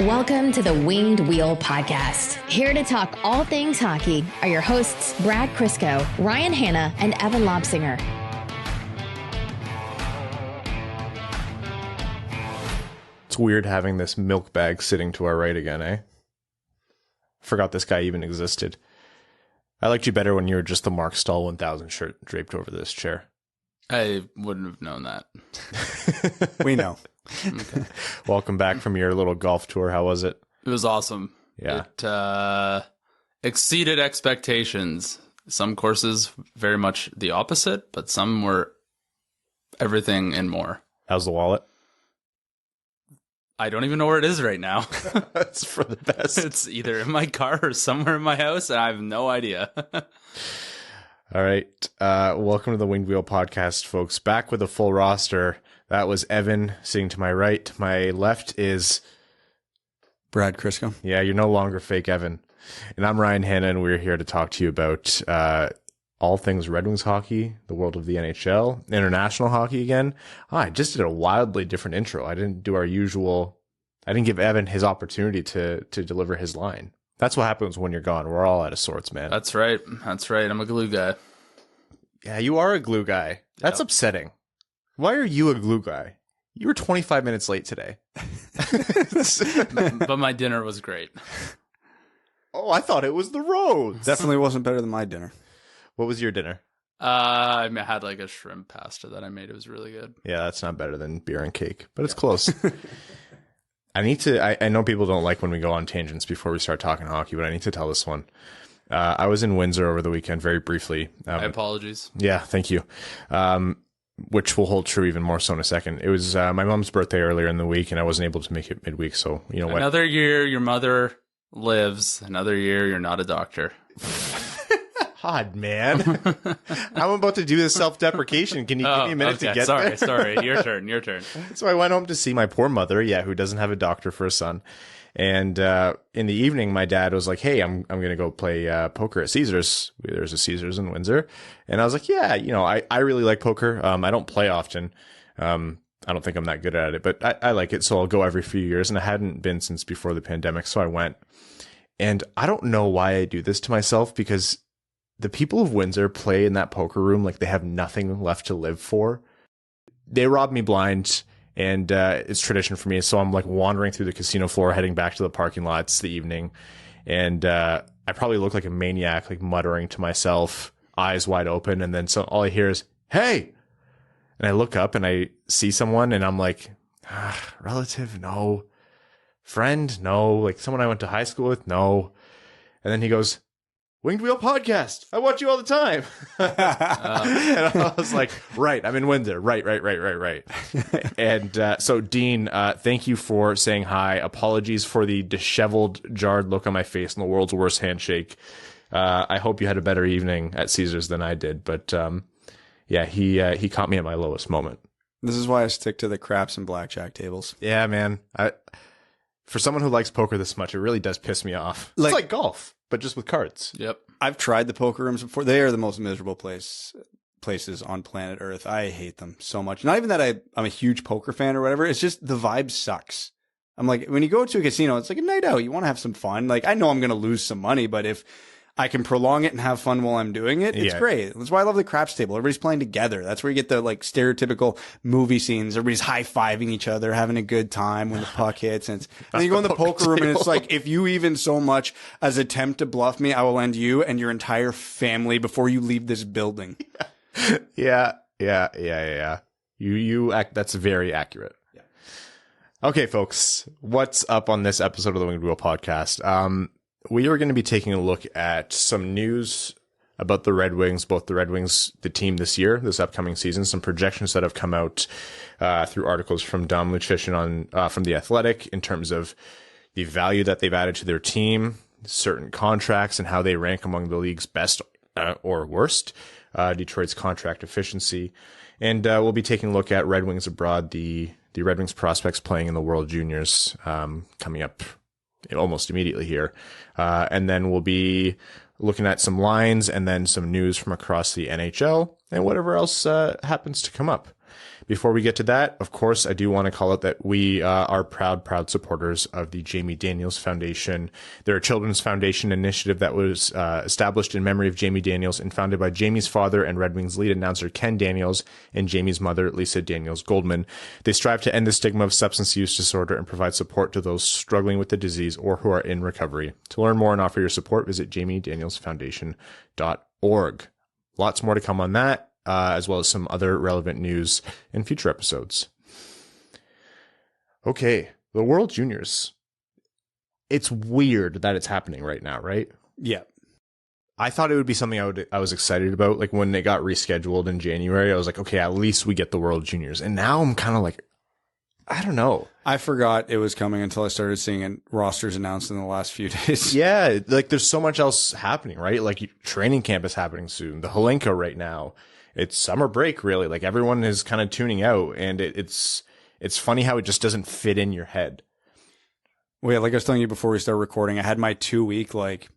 Welcome to the Winged Wheel Podcast. Here to talk all things hockey are your hosts, Brad Crisco, Ryan Hanna, and Evan Lobsinger. It's weird having this milk bag sitting to our right again, eh? Forgot this guy even existed. I liked you better when you were just the Mark Stahl 1000 shirt draped over this chair. I wouldn't have known that. We know. Okay. Welcome back from your little golf tour. How was it? It was awesome. Yeah. It exceeded expectations. Some courses very much the opposite, but some were everything and more. How's the wallet? I don't even know where it is right now. That's for the best. It's either in my car or somewhere in my house, and I have no idea. All right. Welcome to the Winged Wheel Podcast, folks. Back with a full roster. That was Evan sitting to my right. My left is Brad Crisco. Yeah, you're no longer fake Evan. And I'm Ryan Hanna, and we're here to talk to you about all things Red Wings hockey, the world of the NHL, international hockey again. I just did a wildly different intro. I didn't do our usual. I didn't give Evan his opportunity to deliver his line. That's what happens when you're gone. We're all out of sorts, man. That's right. That's right. I'm a glue guy. Yeah, you are a glue guy. That's upsetting. Why are you a glue guy? You were 25 minutes late today. But my dinner was great. Oh, I thought it was the roads. Definitely wasn't better than my dinner. What was your dinner? I had like a shrimp pasta that I made. It was really good. Yeah, that's not better than beer and cake, but it's close. I know people don't like when we go on tangents before we start talking hockey, but I need to tell this one. I was in Windsor over the weekend, very briefly. My apologies. Yeah, thank you. Which will hold true even more so in a second. It was my mom's birthday earlier in the week, and I wasn't able to make it midweek. So, you know what? Another year your mother lives. Another year you're not a doctor. God, man. I'm about to do this self-deprecation. Can you give me a minute to get there? Sorry. Your turn. So I went home to see my poor mother, who doesn't have a doctor for a son. And in the evening, my dad was like, hey, I'm going to go play poker at Caesars. There's a Caesars in Windsor. And I was like, yeah, I really like poker. I don't play often. I don't think I'm that good at it, but I like it. So I'll go every few years. And I hadn't been since before the pandemic. So I went. And I don't know why I do this to myself, because the people of Windsor play in that poker room like they have nothing left to live for. They robbed me blind. And it's tradition for me. So I'm like wandering through the casino floor, heading back to the parking lots the evening. And I probably look like a maniac, like muttering to myself, eyes wide open. And then all I hear is, hey. And I look up and I see someone and I'm like, relative? No. Friend? No. Like someone I went to high school with? No. And then he goes, Winged Wheel Podcast. I watch you all the time. And I was like, right, I'm in Windsor. Right. And so, Dean, thank you for saying hi. Apologies for the disheveled, jarred look on my face and the world's worst handshake. I hope you had a better evening at Caesars than I did. But he caught me at my lowest moment. This is why I stick to the craps and blackjack tables. Yeah, man. For someone who likes poker this much, it really does piss me off. It's like golf, but just with cards. Yep. I've tried the poker rooms before. They are the most miserable places on planet Earth. I hate them so much. Not even that I'm a huge poker fan or whatever. It's just the vibe sucks. I'm like, when you go to a casino, it's like a night out. You want to have some fun. Like, I know I'm going to lose some money, but if I can prolong it and have fun while I'm doing it, it's great. That's why I love the craps table. Everybody's playing together. That's where you get the like stereotypical movie scenes. Everybody's high-fiving each other, having a good time when the puck hits. And then you go in the poker room and it's like, if you even so much as attempt to bluff me, I will end you and your entire family before you leave this building. Yeah. You act. That's very accurate. Yeah. Okay, folks, what's up on this episode of the Winged Wheel Podcast? We are going to be taking a look at some news about the Red Wings, both the Red Wings, the team this year, this upcoming season, some projections that have come out through articles from Dom Luszczyszyn from The Athletic in terms of the value that they've added to their team, certain contracts, and how they rank among the league's best or worst, Detroit's contract efficiency. And we'll be taking a look at Red Wings abroad, the Red Wings prospects playing in the World Juniors coming up almost immediately here. And then we'll be looking at some lines and then some news from across the NHL and whatever else happens to come up. Before we get to that, of course, I do want to call out that we are proud supporters of the Jamie Daniels Foundation. They're a children's foundation initiative that was established in memory of Jamie Daniels and founded by Jamie's father and Red Wings lead announcer Ken Daniels and Jamie's mother, Lisa Daniels Goldman. They strive to end the stigma of substance use disorder and provide support to those struggling with the disease or who are in recovery. To learn more and offer your support, visit jamiedanielsfoundation.org. Lots more to come on that. As well as some other relevant news in future episodes. Okay, the World Juniors. It's weird that it's happening right now, right? Yeah. I thought it would be something I was excited about. Like when it got rescheduled in January, I was like, okay, at least we get the World Juniors. And now I'm kind of like, I don't know. I forgot it was coming until I started seeing rosters announced in the last few days. Yeah, like there's so much else happening, right? Like training camp is happening soon. The Holenko right now. It's summer break, really. Like everyone is kind of tuning out, and it's funny how it just doesn't fit in your head. Well, yeah, like I was telling you before we started recording, I had my 2-week, like,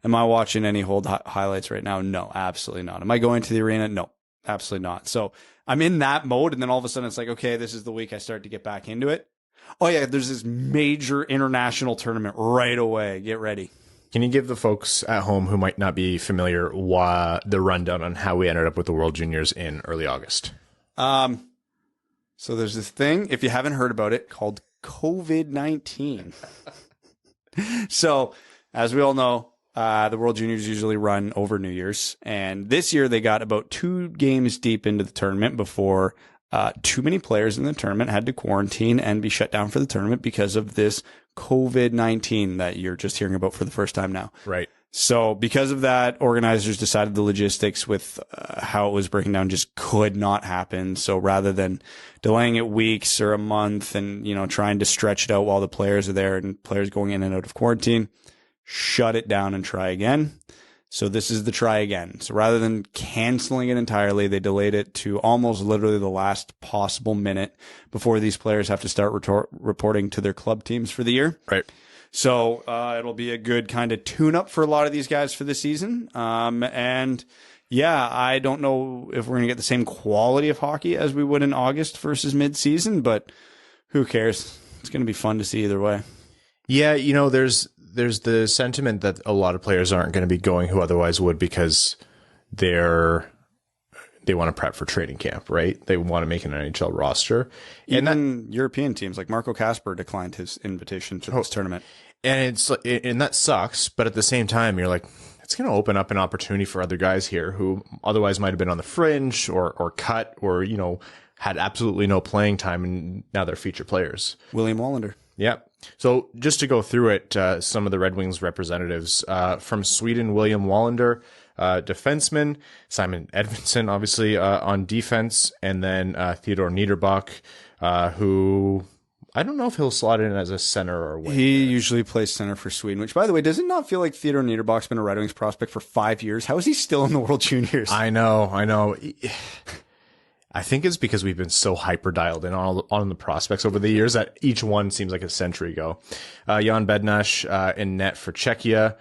am I watching any hold highlights right now? No, absolutely not. Am I going to the arena? No, absolutely not. So I'm in that mode, and then all of a sudden it's like, okay, this is the week I start to get back into it. Oh yeah, there's this major international tournament right away. Get ready. Can you give the folks at home who might not be familiar the rundown on how we ended up with the World Juniors in early August? So there's this thing, if you haven't heard about it, called COVID-19. So, as we all know, the World Juniors usually run over New Year's. And this year they got about 2 games deep into the tournament before too many players in the tournament had to quarantine and be shut down for the tournament because of this COVID-19 that you're just hearing about for the first time now. Right. So because of that, organizers decided the logistics with how it was breaking down just could not happen. So rather than delaying it weeks or a month and, trying to stretch it out while the players are there and players going in and out of quarantine, shut it down and try again. So this is the try again. So rather than canceling it entirely, they delayed it to almost literally the last possible minute before these players have to start reporting to their club teams for the year. Right. So it'll be a good kind of tune-up for a lot of these guys for the season. And yeah, I don't know if we're going to get the same quality of hockey as we would in August versus mid-season, but who cares? It's going to be fun to see either way. Yeah, there's the sentiment that a lot of players aren't going to be going who otherwise would because they want to prep for training camp, right? They want to make an NHL roster. Even European teams like Marco Kasper declined his invitation to this tournament. And that sucks, but at the same time, you're like, it's going to open up an opportunity for other guys here who otherwise might have been on the fringe or cut or, had absolutely no playing time and now they're feature players. William Wallander. Yeah. So just to go through it, some of the Red Wings representatives from Sweden, William Wallander, defenseman, Simon Edvinsson, obviously on defense, and then Theodor Niederbach, who I don't know if he'll slot in as a center or wing. He usually plays center for Sweden, which, by the way, does it not feel like Theodor Niederbach's been a Red Wings prospect for 5 years? How is he still in the World Juniors? I know. I think it's because we've been so hyper dialed in on the prospects over the years that each one seems like a century ago. Jan Bednář in net for Czechia.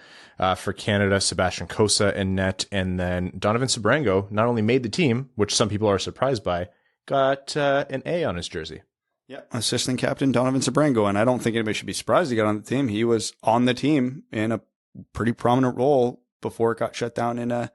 For Canada, Sebastian Cossa in net. And then Donovan Sebrango not only made the team, which some people are surprised by, got an A on his jersey. Yeah, assistant captain Donovan Sebrango. And I don't think anybody should be surprised he got on the team. He was on the team in a pretty prominent role before it got shut down in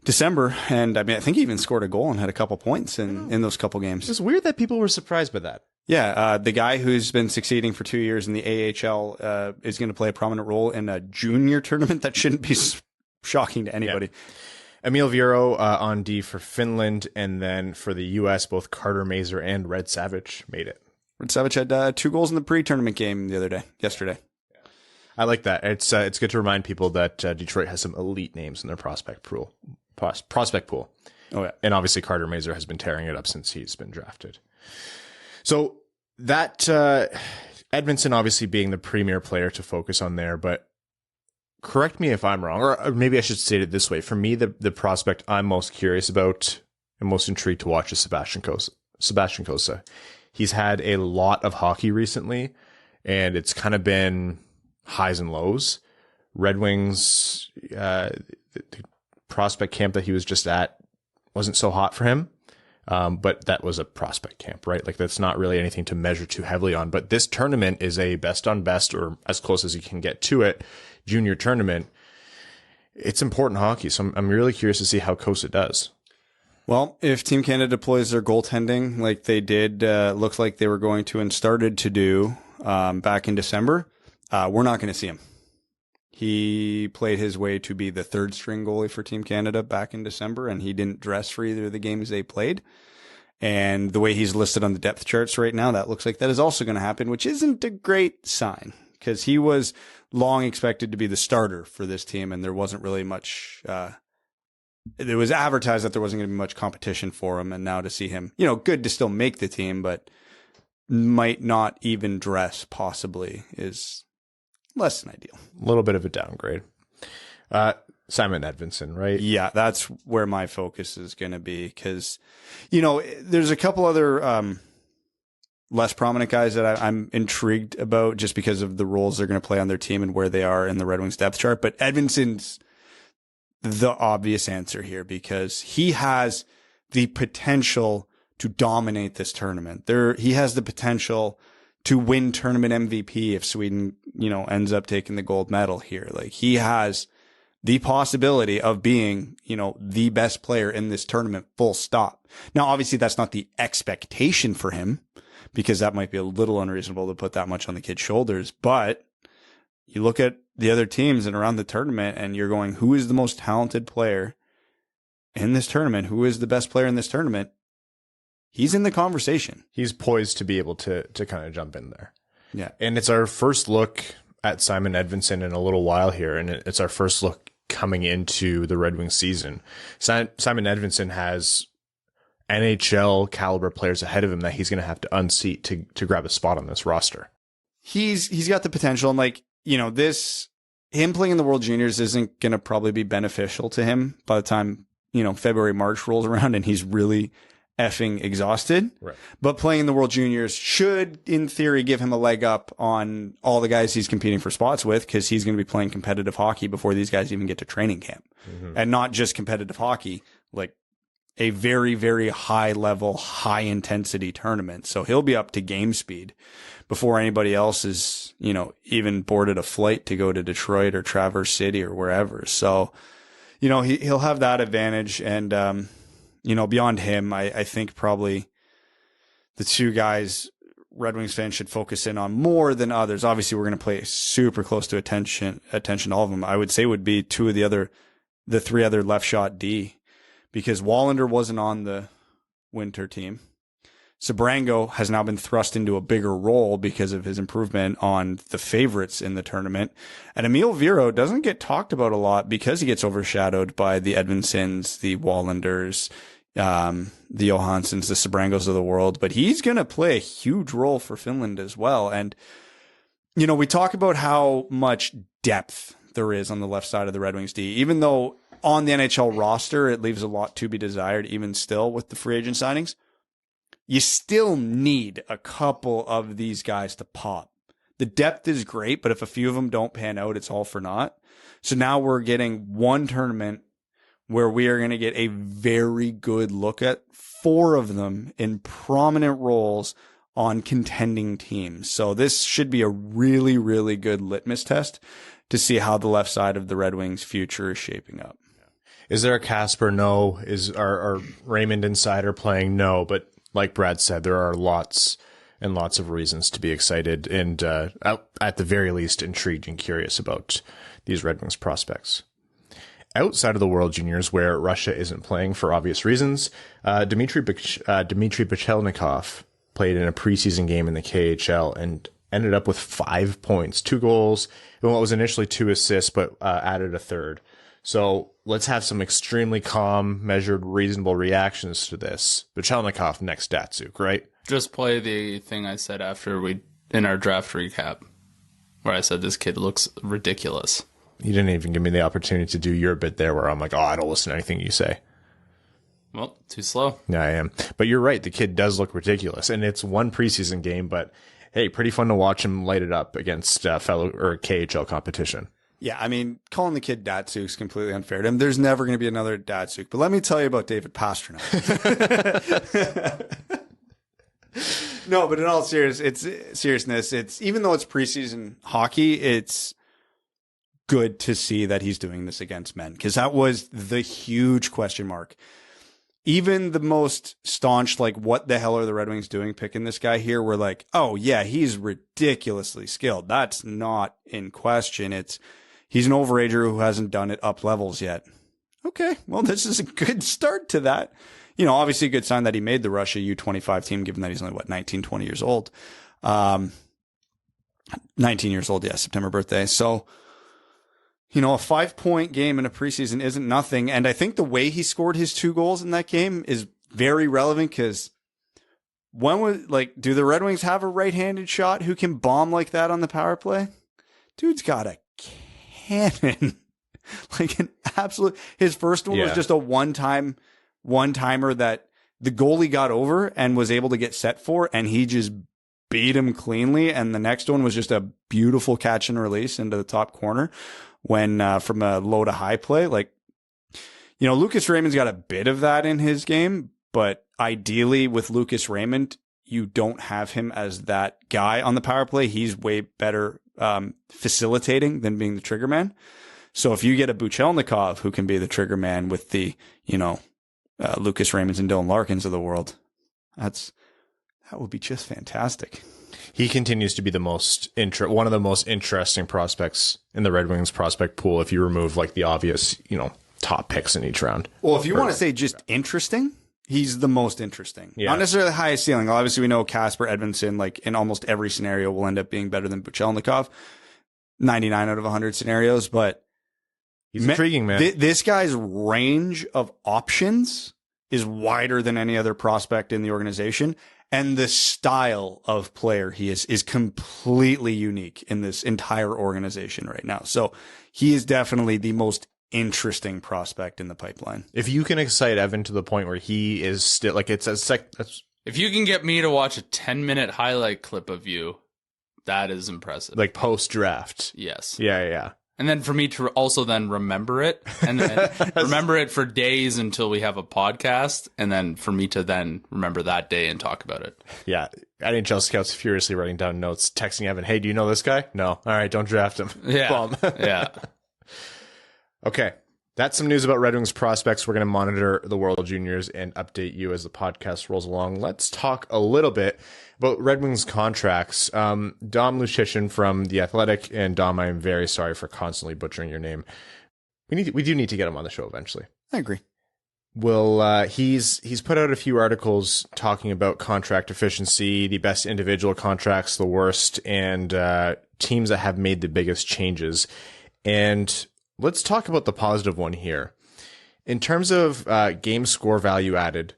December. And I mean, I think he even scored a goal and had a couple points in those couple games. It's weird that people were surprised by that. Yeah, the guy who's been succeeding for 2 years in the AHL is going to play a prominent role in a junior tournament. That shouldn't be shocking to anybody. Yeah. Emil Viro on D for Finland, and then for the U.S., both Carter Mazer and Red Savage made it. Red Savage had 2 goals in the pre-tournament game yesterday. Yeah. I like that. It's good to remind people that Detroit has some elite names in their prospect pool. Oh yeah, and obviously Carter Mazer has been tearing it up since he's been drafted. So that Edvinsson obviously being the premier player to focus on there, but correct me if I'm wrong, or maybe I should state it this way. For me, the prospect I'm most curious about and most intrigued to watch is Sebastian Cossa. He's had a lot of hockey recently, and it's kind of been highs and lows. Red Wings, the prospect camp that he was just at wasn't so hot for him. But that was a prospect camp, right? Like that's not really anything to measure too heavily on. But this tournament is a best on best, or as close as you can get to it, junior tournament. It's important hockey. So I'm really curious to see how Cossa does. Well, if Team Canada deploys their goaltending like they did, looks like they were going to and started to do back in December, we're not going to see him. He played his way to be the third string goalie for Team Canada back in December, and he didn't dress for either of the games they played. And the way he's listed on the depth charts right now, that looks like that is also going to happen, which isn't a great sign because he was long expected to be the starter for this team, and there wasn't really much. It was advertised that there wasn't going to be much competition for him, and now to see him, good to still make the team, but might not even dress possibly is less than ideal. A little bit of a downgrade. Simon Edvinsson, right? Yeah, that's where my focus is going to be because, there's a couple other less prominent guys that I'm intrigued about just because of the roles they're going to play on their team and where they are in the Red Wings depth chart. But Edvinsson's the obvious answer here because he has the potential to dominate this tournament. He has the potential to win tournament MVP if Sweden, ends up taking the gold medal here. Like he has the possibility of being, the best player in this tournament, full stop. Now, obviously that's not the expectation for him because that might be a little unreasonable to put that much on the kid's shoulders. But you look at the other teams and around the tournament and you're going, who is the most talented player in this tournament? Who is the best player in this tournament? He's in the conversation. He's poised to be able to kind of jump in there. Yeah. And it's our first look at Simon Edvinsson in a little while here. And it's our first look coming into the Red Wings season. Simon Edvinsson has NHL caliber players ahead of him that he's going to have to unseat to grab a spot on this roster. He's got the potential. And him playing in the World Juniors isn't going to probably be beneficial to him by the time, February, March rolls around and he's really effing exhausted. Right. But playing in the World Juniors should, in theory, give him a leg up on all the guys he's competing for spots with because he's going to be playing competitive hockey before these guys even get to training camp. Mm-hmm. And not just competitive hockey, like a very, very high level, high intensity tournament. So he'll be up to game speed before anybody else is, even boarded a flight to go to Detroit or Traverse City or wherever. So, he'll have that advantage. And, beyond him, I think probably the two guys Red Wings fans should focus in on more than others. Obviously, we're going to play super close to attention to all of them. I would say would be the three other left shot D, because Wallander wasn't on the winter team. Sebrango has now been thrust into a bigger role because of his improvement on the favorites in the tournament. And Emil Viro doesn't get talked about a lot because he gets overshadowed by the Edvinssons, the Wallanders, the Johanssons, the Sebrangos of the world. But he's going to play a huge role for Finland as well. And, we talk about how much depth there is on the left side of the Red Wings D, even though on the NHL roster, it leaves a lot to be desired, even still with the free agent signings. You still need a couple of these guys to pop. The depth is great, but if a few of them don't pan out, it's all for naught. So now we're getting one tournament where we are going to get a very good look at four of them in prominent roles on contending teams. So this should be a really, really good litmus test to see how the left side of the Red Wings future is shaping up. Is there a Casper? No. Are Raymond and Seider playing? No, but like Brad said, there are lots and lots of reasons to be excited and, at the very least, intrigued and curious about these Red Wings prospects. Outside of the World Juniors, where Russia isn't playing for obvious reasons, Dmitry Bichelnikov played in a preseason game in the KHL and ended up with 5 points, 2 goals, and what was initially 2 assists, but added a third. So let's have some extremely calm, measured, reasonable reactions to this. Bichelnikov next Datsuk, right? Just play the thing I said in our draft recap, where I said this kid looks ridiculous. You didn't even give me the opportunity to do your bit there where I'm like, I don't listen to anything you say. Well, too slow. Yeah, I am. But you're right. The kid does look ridiculous. And it's one preseason game, but hey, pretty fun to watch him light it up against fellow or KHL competition. Yeah, I mean, calling the kid Datsuk is completely unfair to him. There's never going to be another Datsuk. But let me tell you about David Pastrnak. No, but in all seriousness, it's even though it's preseason hockey, it's good to see that he's doing this against men, because that was the huge question mark. Even the most staunch, like, what the hell are the Red Wings doing picking this guy here? We're like, oh yeah, he's ridiculously skilled. That's not in question. He's an overager who hasn't done it up levels yet. Okay, well, this is a good start to that. You know, obviously a good sign that he made the Russia U25 team, given that he's only, 19, 20 years old. 19 years old, yeah, September birthday. So, you know, a 5-point game in a preseason isn't nothing. And I think the way he scored his 2 goals in that game is very relevant, because do the Red Wings have a right-handed shot who can bomb like that on the power play? Dude's got a cannon. Like an absolute, his first one was just a one-timer that the goalie got over and was able to get set for, and he just beat him cleanly. And the next one was just a beautiful catch and release into the top corner when from a low to high play. Like, you know, Lucas Raymond's got a bit of that in his game, but ideally with Lucas Raymond, you don't have him as that guy on the power play. He's way better facilitating than being the trigger man. So if you get a Buchelnikov who can be the trigger man with the, you know, Lucas Raymonds and Dylan Larkins of the world, that would be just fantastic. He continues to be one of the most interesting prospects in the Red Wings prospect pool, if you remove like the obvious, you know, top picks in each round. Well, if you want to say just interesting, he's the most interesting. Yeah. Not necessarily the highest ceiling. Obviously, we know Kasper Edvinsson, like in almost every scenario, will end up being better than Buchelnikov. 99 out of 100 scenarios, but he's intriguing, man. This guy's range of options is wider than any other prospect in the organization. And the style of player he is completely unique in this entire organization right now. So he is definitely the most interesting prospect in the pipeline. If you can excite Evan to the point where he is still like, if you can get me to watch a 10-minute highlight clip of you, that is impressive. Like post draft. Yes. Yeah. And then for me to also then remember it, and then remember it for days until we have a podcast, and then for me to then remember that day and talk about it. Yeah. NHL scouts furiously writing down notes, texting Evan, hey, do you know this guy? No. All right, don't draft him. Yeah. Bum. Yeah. Okay. That's some news about Red Wings prospects. We're going to monitor the World Juniors and update you as the podcast rolls along. Let's talk a little bit about Red Wings contracts. Dom Luszczyszyn from The Athletic, and Dom, I'm very sorry for constantly butchering your name. We do need to get him on the show eventually. I agree. Well, he's put out a few articles talking about contract efficiency, the best individual contracts, the worst, and teams that have made the biggest changes. And let's talk about the positive one here. In terms of game score value added,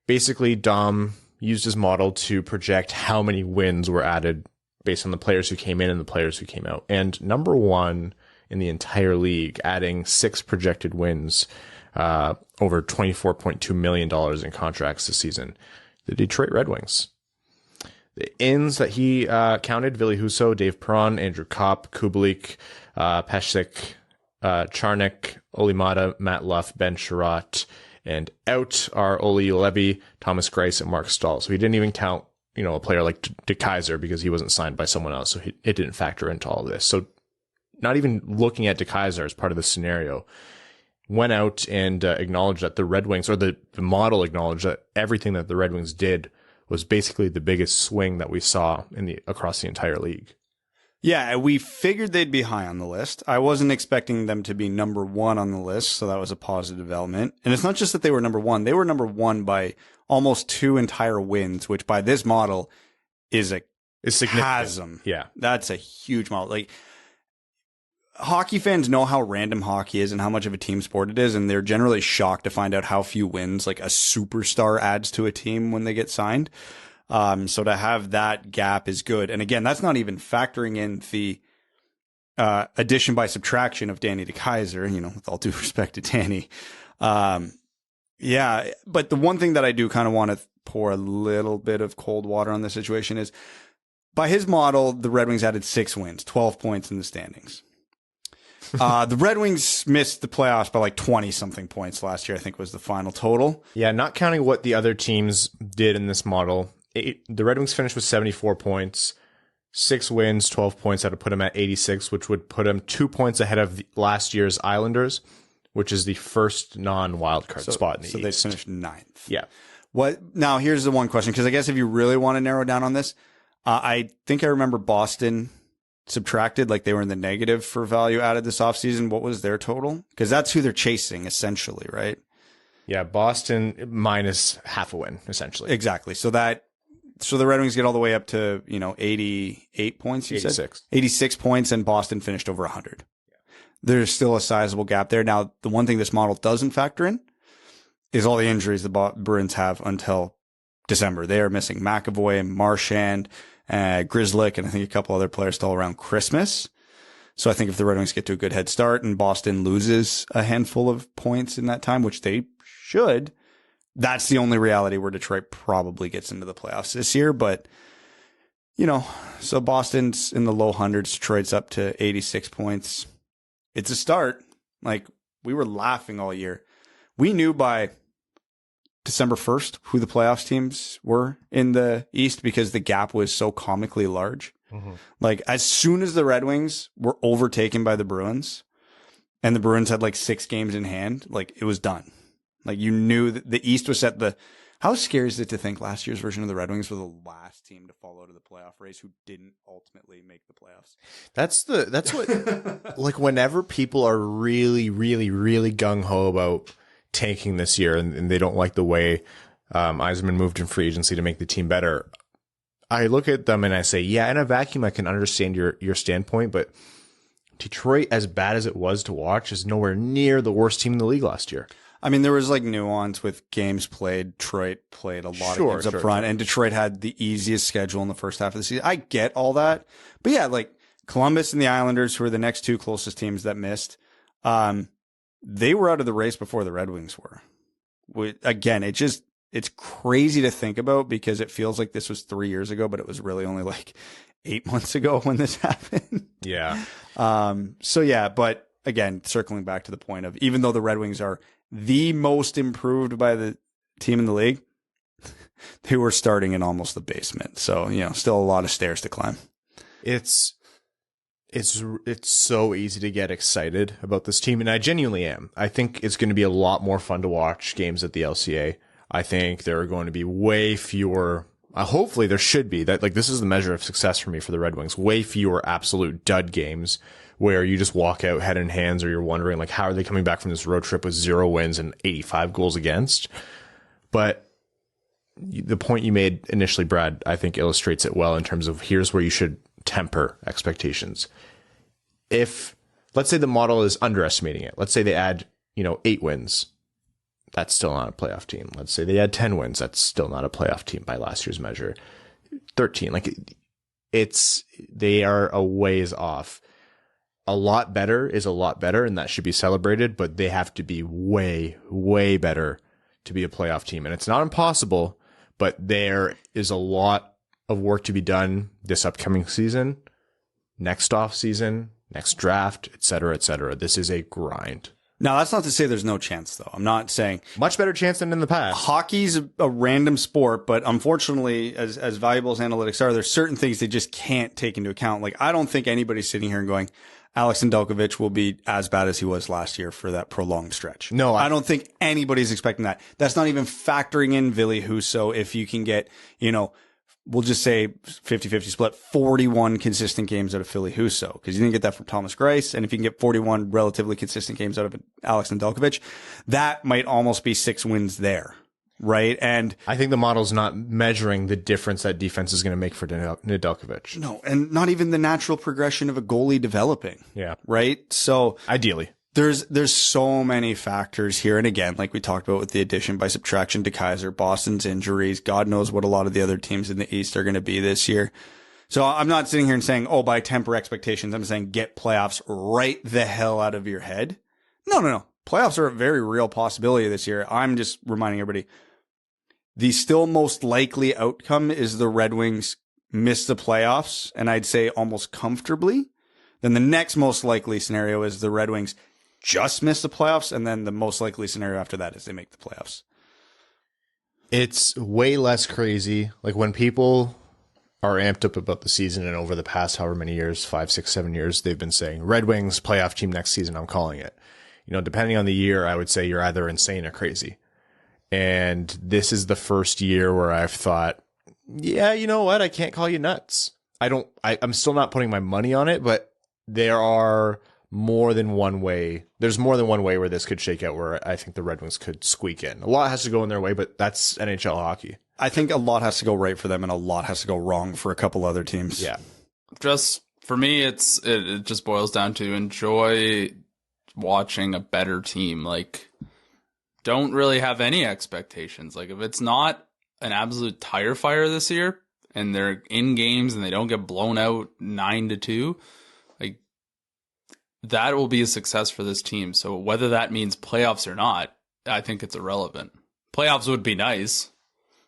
basically Dom used his model to project how many wins were added based on the players who came in and the players who came out. And number one in the entire league, adding 6 projected wins, over $24.2 million in contracts this season, the Detroit Red Wings. The ins that he counted, Ville Husso, Dave Perron, Andrew Kopp, Kubalik, Pesek, Charnik, Olimata, Matt Luff, Ben Chiarot, and out are Oli Levy, Thomas Greiss, and Mark Stahl. So he didn't even count, you know, a player like De Keyser because he wasn't signed by someone else. So it didn't factor into all of this. So not even looking at De Keyser as part of the scenario, went out and acknowledged that the Red Wings, or the model acknowledged that everything that the Red Wings did was basically the biggest swing that we saw across the entire league. Yeah, we figured they'd be high on the list. I wasn't expecting them to be number 1 on the list, so that was a positive development. And it's not just that they were number 1. They were number 1 by almost 2 entire wins, which by this model is a chasm. Yeah. That's a huge model. Like, hockey fans know how random hockey is and how much of a team sport it is, and they're generally shocked to find out how few wins like a superstar adds to a team when they get signed. So to have that gap is good. And again, that's not even factoring in the addition by subtraction of Danny De Keyser, you know, with all due respect to Danny. Yeah, but the one thing that I do kind of want to pour a little bit of cold water on the situation is, by his model, the Red Wings added 6 wins, 12 points in the standings. The Red Wings missed the playoffs by like 20 something points last year, I think was the final total. Yeah, not counting what the other teams did in this model. The Red Wings finished with 74 points, 6 wins, 12 points. That would put them at 86, which would put them 2 points ahead of last year's Islanders, which is the first non-wildcard spot in the East. So they finished 9th. Yeah. Now, here's the one question, because I guess if you really want to narrow down on this, I think I remember Boston subtracted, like they were in the negative for value added this offseason. What was their total? Because that's who they're chasing, essentially, right? Yeah, Boston minus half a win, essentially. Exactly. So the Red Wings get all the way up to, 88 points, you 86. said? 86 points, and Boston finished over 100. Yeah. There's still a sizable gap there. Now, the one thing this model doesn't factor in is all the injuries the Bruins have until December. They are missing McAvoy, Marchand, Grzelcyk, and I think a couple other players still around Christmas. So I think if the Red Wings get to a good head start and Boston loses a handful of points in that time, which they should, that's the only reality where Detroit probably gets into the playoffs this year. But, so Boston's in the low hundreds, Detroit's up to 86 points. It's a start. Like, we were laughing all year. We knew by December 1st who the playoffs teams were in the East because the gap was so comically large. Mm-hmm. Like, as soon as the Red Wings were overtaken by the Bruins and the Bruins had like 6 games in hand, like, it was done. Like, you knew that the East was set how scary is it to think last year's version of the Red Wings were the last team to fall out of the playoff race who didn't ultimately make the playoffs? That's what, like, whenever people are really, really, really gung-ho about tanking this year and they don't like the way Yzerman moved in free agency to make the team better, I look at them and I say, yeah, in a vacuum, I can understand your standpoint, but Detroit, as bad as it was to watch, is nowhere near the worst team in the league last year. I mean, there was like nuance with games played. Detroit played a lot of games up front, and Detroit had the easiest schedule in the first half of the season. I get all that. But yeah, like Columbus and the Islanders, who are the next 2 closest teams that missed, they were out of the race before the Red Wings were. Again, it's crazy to think about because it feels like this was 3 years ago, but it was really only like 8 months ago when this happened. Yeah. So yeah, but again, circling back to the point of, even though the Red Wings are the most improved by the team in the league, they were starting in almost the basement. So, still a lot of stairs to climb. It's so easy to get excited about this team, and I genuinely am. I think it's going to be a lot more fun to watch games at the LCA. I think there are going to be way fewer, hopefully there should be, that, like, this is the measure of success for me for the Red Wings, way fewer absolute dud games where you just walk out head in hands, or you're wondering, like, how are they coming back from this road trip with 0 wins and 85 goals against? But the point you made initially, Brad, I think illustrates it well in terms of here's where you should temper expectations. If, let's say the model is underestimating it. Let's say they add, 8 wins. That's still not a playoff team. Let's say they add 10 wins. That's still not a playoff team by last year's measure. 13. Like, they are a ways off. A lot better is a lot better, and that should be celebrated, but they have to be way, way better to be a playoff team. And it's not impossible, but there is a lot of work to be done this upcoming season, next off season, next draft, et cetera, et cetera. This is a grind. Now, that's not to say there's no chance, though. I'm not saying much better chance than in the past. Hockey's a random sport, but unfortunately, as valuable as analytics are, there's certain things they just can't take into account. Like, I don't think anybody's sitting here and going, Alex Nedeljkovic will be as bad as he was last year for that prolonged stretch. No, I don't think anybody's expecting that. That's not even factoring in Ville Husso. If you can get, we'll just say 50-50 split, 41 consistent games out of Ville Husso, because you didn't get that from Thomas Greiss. And if you can get 41 relatively consistent games out of Alex Nedeljkovic, that might almost be 6 wins there. Right. And I think the model's not measuring the difference that defense is going to make for Nedeljkovic. No, and not even the natural progression of a goalie developing. Yeah. Right. So ideally, there's so many factors here. And again, like we talked about with the addition by subtraction to Kaiser, Boston's injuries, God knows what a lot of the other teams in the East are going to be this year. So I'm not sitting here and saying, by temper expectations. I'm saying get playoffs right the hell out of your head. No. Playoffs are a very real possibility this year. I'm just reminding everybody, the still most likely outcome is the Red Wings miss the playoffs, and I'd say almost comfortably. Then the next most likely scenario is the Red Wings just miss the playoffs, and then the most likely scenario after that is they make the playoffs. It's way less crazy. Like when people are amped up about the season, and over the past however many years, 5, 6, 7 years, they've been saying Red Wings playoff team next season, I'm calling it. Depending on the year, I would say you're either insane or crazy. And this is the first year where I've thought, yeah, you know what? I can't call you nuts. I'm still not putting my money on it, but there are more than one way. There's more than one way where this could shake out, where I think the Red Wings could squeak in. A lot has to go in their way, but that's NHL hockey. I think a lot has to go right for them, and a lot has to go wrong for a couple other teams. Yeah. Just for me, it just boils down to enjoy watching a better team. Like, don't really have any expectations. Like, if it's not an absolute tire fire this year, and they're in games and they don't get blown out 9-2, like, that will be a success for this team. So whether that means playoffs or not, I think it's irrelevant. Playoffs would be nice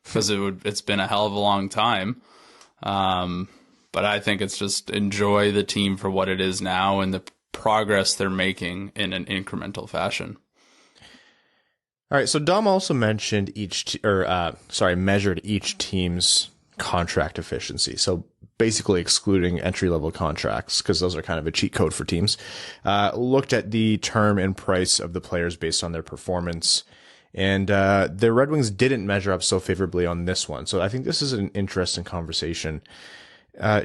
because it's been a hell of a long time. But I think it's just enjoy the team for what it is now and the progress they're making in an incremental fashion. All right. So Dom also mentioned measured each team's contract efficiency. So basically excluding entry-level contracts, because those are kind of a cheat code for teams. Looked at the term and price of the players based on their performance. And the Red Wings didn't measure up so favorably on this one. So I think this is an interesting conversation.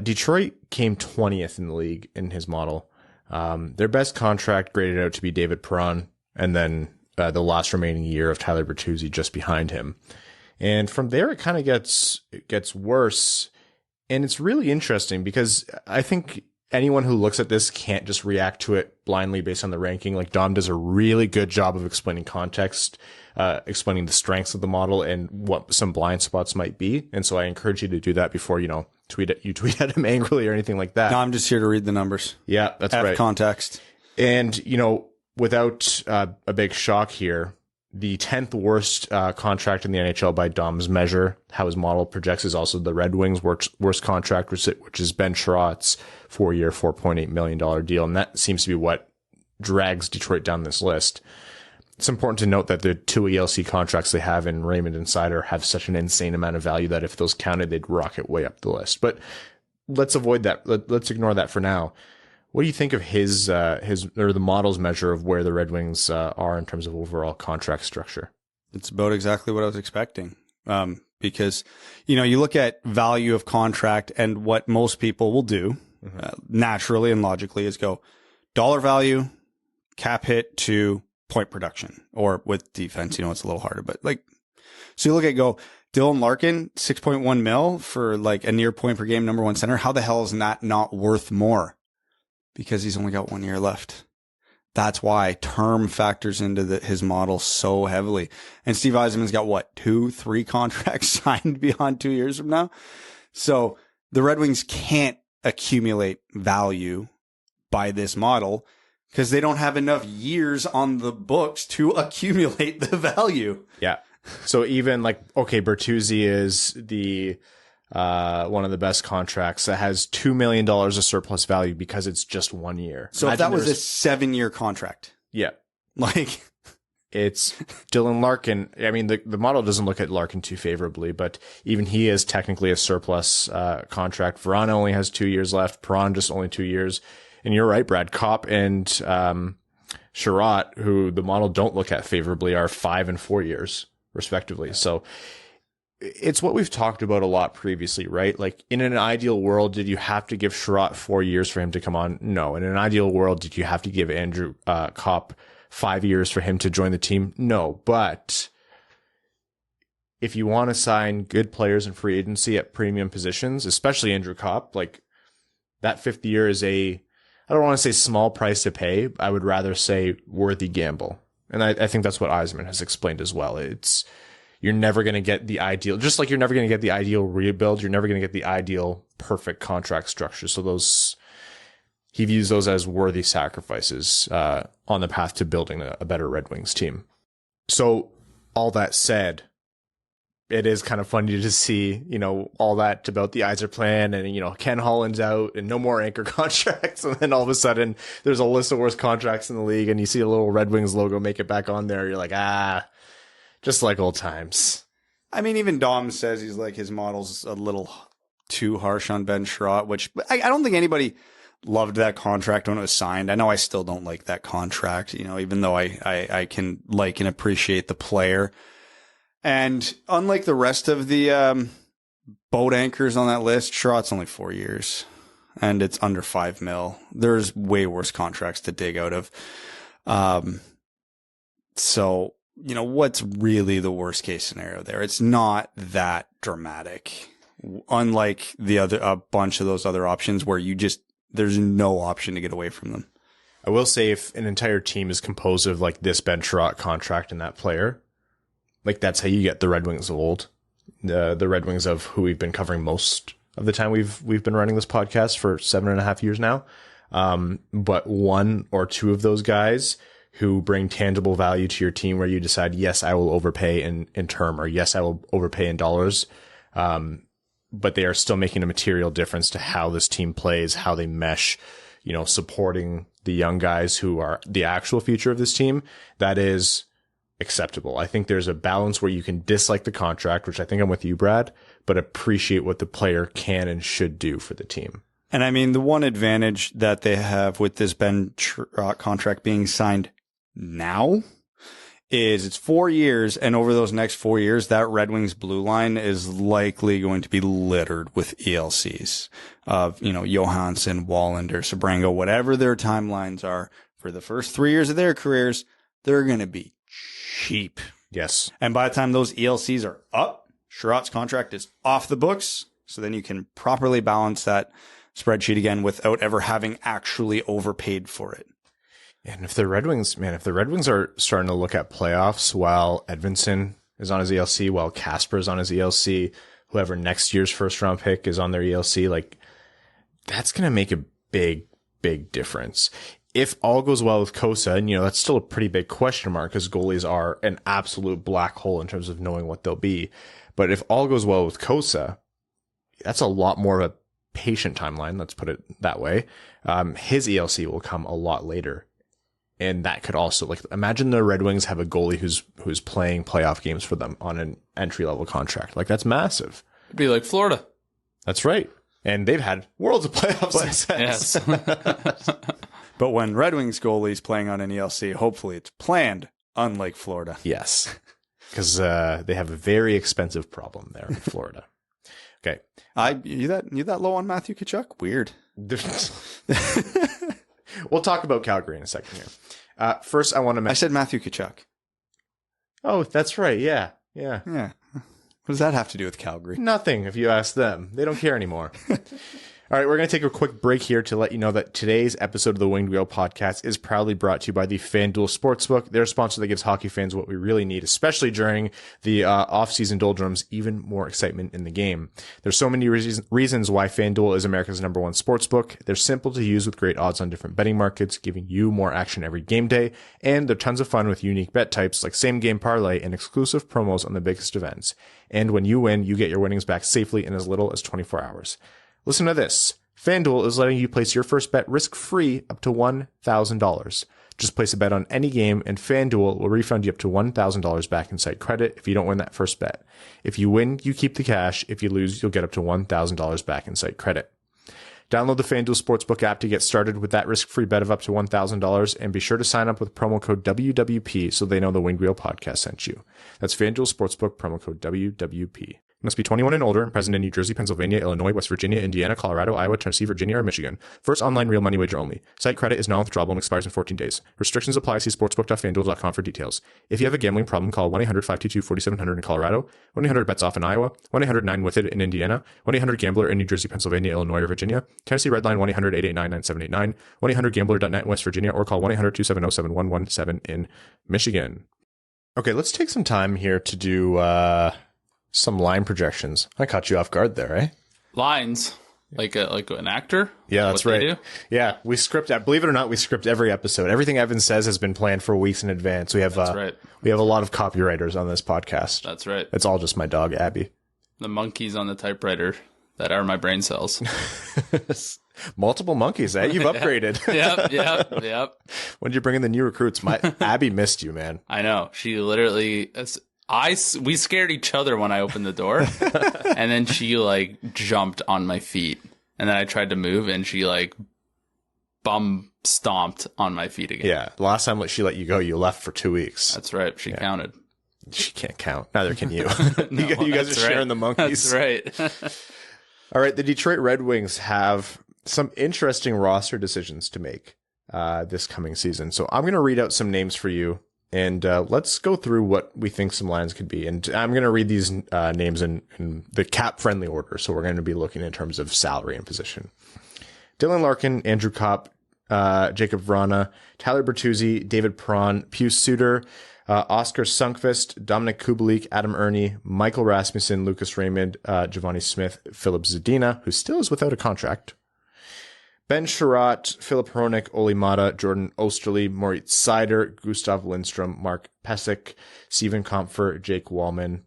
Detroit came 20th in the league in his model. Their best contract graded out to be David Perron, and then the last remaining year of Tyler Bertuzzi just behind him. And from there, it kind of gets worse. And it's really interesting because I think anyone who looks at this can't just react to it blindly based on the ranking. Like, Dom does a really good job of explaining context, explaining the strengths of the model and what some blind spots might be. And so I encourage you to do that before, tweet at him angrily or anything like that. No, I'm just here to read the numbers. Yeah, that's right. Context. And, without a big shock here, the 10th worst contract in the NHL by Dom's measure, how his model projects, is also the Red Wings' worst contract, which is Ben Chiarot's 4-year, $4.8 million deal. And that seems to be what drags Detroit down this list. It's important to note that the 2 ELC contracts they have in Raymond and Seider have such an insane amount of value that if those counted, they'd rocket way up the list. But let's avoid that. Let's ignore that for now. What do you think of his or the model's measure of where the Red Wings are in terms of overall contract structure? It's about exactly what I was expecting. Because, you look at value of contract, and what most people will do naturally and logically is go dollar value, cap hit to point production, or with defense, it's a little harder, but so you look at Dylan Larkin, 6.1 mil for like a near point per game, number one center. How the hell is that not worth more? Because he's only got 1 year left. That's why term factors into his model so heavily. And Steve Yzerman's got 2-3 contracts signed beyond 2 years from now. So the Red Wings can't accumulate value by this model because they don't have enough years on the books to accumulate the value. Yeah. So even Bertuzzi is the one of the best contracts that has $2 million of surplus value because it's just 1 year. So if that was a 7-year contract. Yeah. It's Dylan Larkin. I mean, the model doesn't look at Larkin too favorably, but even he is technically a surplus contract. Vrana only has 2 years left. Perron just only 2 years. And you're right, Brad. Kopp and Chiarot, who the model don't look at favorably, are 5 and 4 years, respectively. So it's what we've talked about a lot previously, right? Like, in an ideal world, did you have to give Chiarot 4 years for him to come on? No. In an ideal world, did you have to give Andrew Kopp 5 years for him to join the team? No. But if you want to sign good players in free agency at premium positions, especially Andrew Kopp, that 5th year is I don't want to say small price to pay. I would rather say worthy gamble. And I think that's what Yzerman has explained as well. You're never going to get the ideal, just like you're never going to get the ideal rebuild. You're never going to get the ideal perfect contract structure. So he views those as worthy sacrifices on the path to building a better Red Wings team. So all that said, it is kind of funny to see, all that about the Yzer plan and, Ken Holland's out and no more anchor contracts. And then all of a sudden there's a list of worst contracts in the league and you see a little Red Wings logo make it back on there. You're like, just like old times. I mean, even Dom says he's like, his model's a little too harsh on Ben Chiarot, which I don't think anybody loved that contract when it was signed. I know I still don't like that contract, even though I can like and appreciate the player. And unlike the rest of the boat anchors on that list, Chiarot's only 4 years and it's under $5 million. There's way worse contracts to dig out of. So, what's really the worst case scenario there? It's not that dramatic. Unlike a bunch of those other options where there's no option to get away from them. I will say if an entire team is composed of like this Ben Chiarot contract and that player, like that's how you get the Red Wings of old. The Red Wings of who we've been covering most of the time we've been running this podcast for 7.5 years now. But one or two of those guys who bring tangible value to your team where you decide, yes, I will overpay in term, or yes, I will overpay in dollars. But they are still making a material difference to how this team plays, how they mesh, supporting the young guys who are the actual future of this team. That is acceptable. I think there's a balance where you can dislike the contract, which I think I'm with you, Brad, but appreciate what the player can and should do for the team. And I mean, the one advantage that they have with this Ben Chiarot contract being signed now is it's 4 years, and over those next 4 years, that Red Wings blue line is likely going to be littered with ELCs of, Johansson, Wallander, Sebrango, whatever their timelines are for the first 3 years of their careers, they're going to be cheap. Yes. And by the time those ELCs are up, Chiarot's contract is off the books, so then you can properly balance that spreadsheet again without ever having actually overpaid for it. And if the Red Wings are starting to look at playoffs while Edvinsson is on his ELC, while Kasper is on his ELC, whoever next year's first round pick is on their ELC, like that's going to make a big, big difference. If all goes well with Cossa, and that's still a pretty big question mark because goalies are an absolute black hole in terms of knowing what they'll be. But if all goes well with Cossa, that's a lot more of a patient timeline. Let's put it that way. His ELC will come a lot later. And that could also, imagine the Red Wings have a goalie who's playing playoff games for them on an entry-level contract. Like, that's massive. It'd be like Florida. That's right. And they've had worlds of playoff success. Yes. But when Red Wings goalie's playing on an ELC, hopefully it's planned, unlike Florida. Yes. Because they have a very expensive problem there in Florida. Okay. You that low on Matthew Tkachuk? Weird. We'll talk about Calgary in a second here. First, I want to I said Matthew Tkachuk. Oh, that's right. Yeah. What does that have to do with Calgary? Nothing, if you ask them. They don't care anymore. All right, we're going to take a quick break here to let you know that today's episode of the Winged Wheel podcast is proudly brought to you by the FanDuel Sportsbook. They're a sponsor that gives hockey fans what we really need, especially during the off-season doldrums, even more excitement in the game. There's so many reasons why FanDuel is America's #1 sportsbook. They're simple to use with great odds on different betting markets, giving you more action every game day, and they're tons of fun with unique bet types like same-game parlay and exclusive promos on the biggest events. And when you win, you get your winnings back safely in as little as 24 hours. Listen to this. FanDuel is letting you place your first bet risk-free up to $1,000. Just place a bet on any game, and FanDuel will refund you up to $1,000 back in site credit if you don't win that first bet. If you win, you keep the cash. If you lose, you'll get up to $1,000 back in site credit. Download the FanDuel Sportsbook app to get started with that risk-free bet of up to $1,000, and be sure to sign up with promo code WWP so they know the Winged Wheel podcast sent you. That's FanDuel Sportsbook, promo code WWP. Must be 21 and older and present in New Jersey, Pennsylvania, Illinois, West Virginia, Indiana, Colorado, Iowa, Tennessee, Virginia, or Michigan. First online real money wager only. Site credit is non-withdrawable and expires in 14 days. Restrictions apply. See sportsbook.fanduel.com for details. If you have a gambling problem, call 1-800-522-4700 in Colorado, 1-800-BETS-OFF in Iowa, 1-800-9-WITH-IT in Indiana, 1-800-GAMBLER in New Jersey, Pennsylvania, Illinois, or Virginia, Tennessee Redline 1-800-889-9789, 1-800-GAMBLER.net in West Virginia, or call 1-800-270-7117 in Michigan. Okay, let's take some time here to do some line projections. I caught you off guard there, eh? Lines. Like an actor? Yeah, that's what right. they do? Yeah, we script. Believe it or not, we script every episode. Everything Evan says has been planned for weeks in advance. We have That's right. We have a lot of copywriters on this podcast. That's right. It's all just my dog Abby. The monkeys on the typewriter that are my brain cells. Multiple monkeys, eh? You've upgraded. Yep. When did you bring in the new recruits? Abby missed you, man. I know. She literally, we scared each other when I opened the door, and then she like jumped on my feet, and then I tried to move, and she like bum stomped on my feet again. Yeah. The last time she let you go, you left for 2 weeks. That's right. She counted. She can't count. Neither can you. No, you guys are sharing the monkeys. That's right. All right. The Detroit Red Wings have some interesting roster decisions to make this coming season. So I'm going to read out some names for you, and let's go through what we think some lines could be. And I'm going to read these names in the cap-friendly order. So we're going to be looking in terms of salary and position. Dylan Larkin, Andrew Kopp, Jacob Vrana, Tyler Bertuzzi, David Perron, Pius Suter, Oscar Sundqvist, Dominic Kubalik, Adam Ernie, Michael Rasmussen, Lucas Raymond, Giovanni Smith, Philip Zadina, who still is without a contract, Ben Chiarot, Philip Hronik, Oli Mata, Jordan Osterley, Moritz Seider, Gustav Lindstrom, Mark Pesic, Stephen Comfort, Jake Wallman,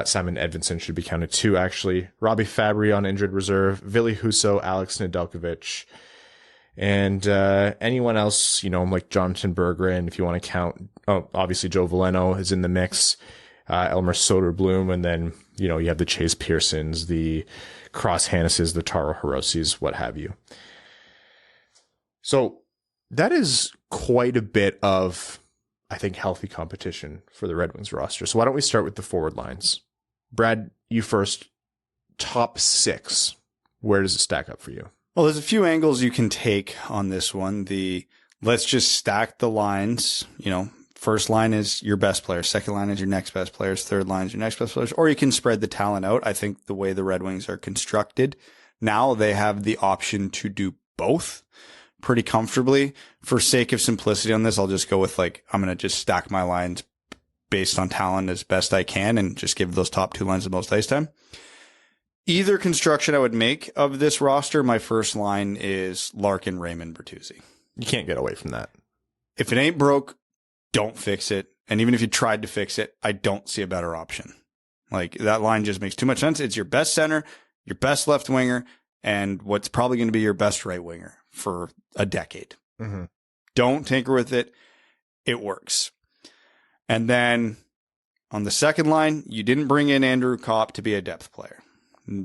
Simon Edvinsson should be counted too, actually. Robbie Fabry on injured reserve, Ville Husso, Alex Nedeljkovic, and anyone else, like Jonathan Berggren, if you want to count. Oh, obviously Joe Veleno is in the mix, Elmer Soderblom, and then, you have the Chase Pearsons, the Cross Hanneses, the Taro Hiroses, what have you. So that is quite a bit of, I think, healthy competition for the Red Wings roster. So why don't we start with the forward lines? Brad, you first. Top 6. Where does it stack up for you? Well, there's a few angles you can take on this one. Let's just stack the lines. First line is your best player. Second line is your next best players. Third line is your next best players. Or you can spread the talent out. I think the way the Red Wings are constructed now, they have the option to do both pretty comfortably. For sake of simplicity on this, I'll just go with I'm going to just stack my lines based on talent as best I can and just give those top 2 lines the most ice time. Either construction I would make of this roster, my first line is Larkin, Raymond, Bertuzzi. You can't get away from that. If it ain't broke, don't fix it. And even if you tried to fix it, I don't see a better option. That line just makes too much sense. It's your best center, your best left winger, and what's probably going to be your best right winger for a decade. Mm-hmm. Don't tinker with it. It works. And then on the second line, you didn't bring in Andrew Kopp to be a depth player.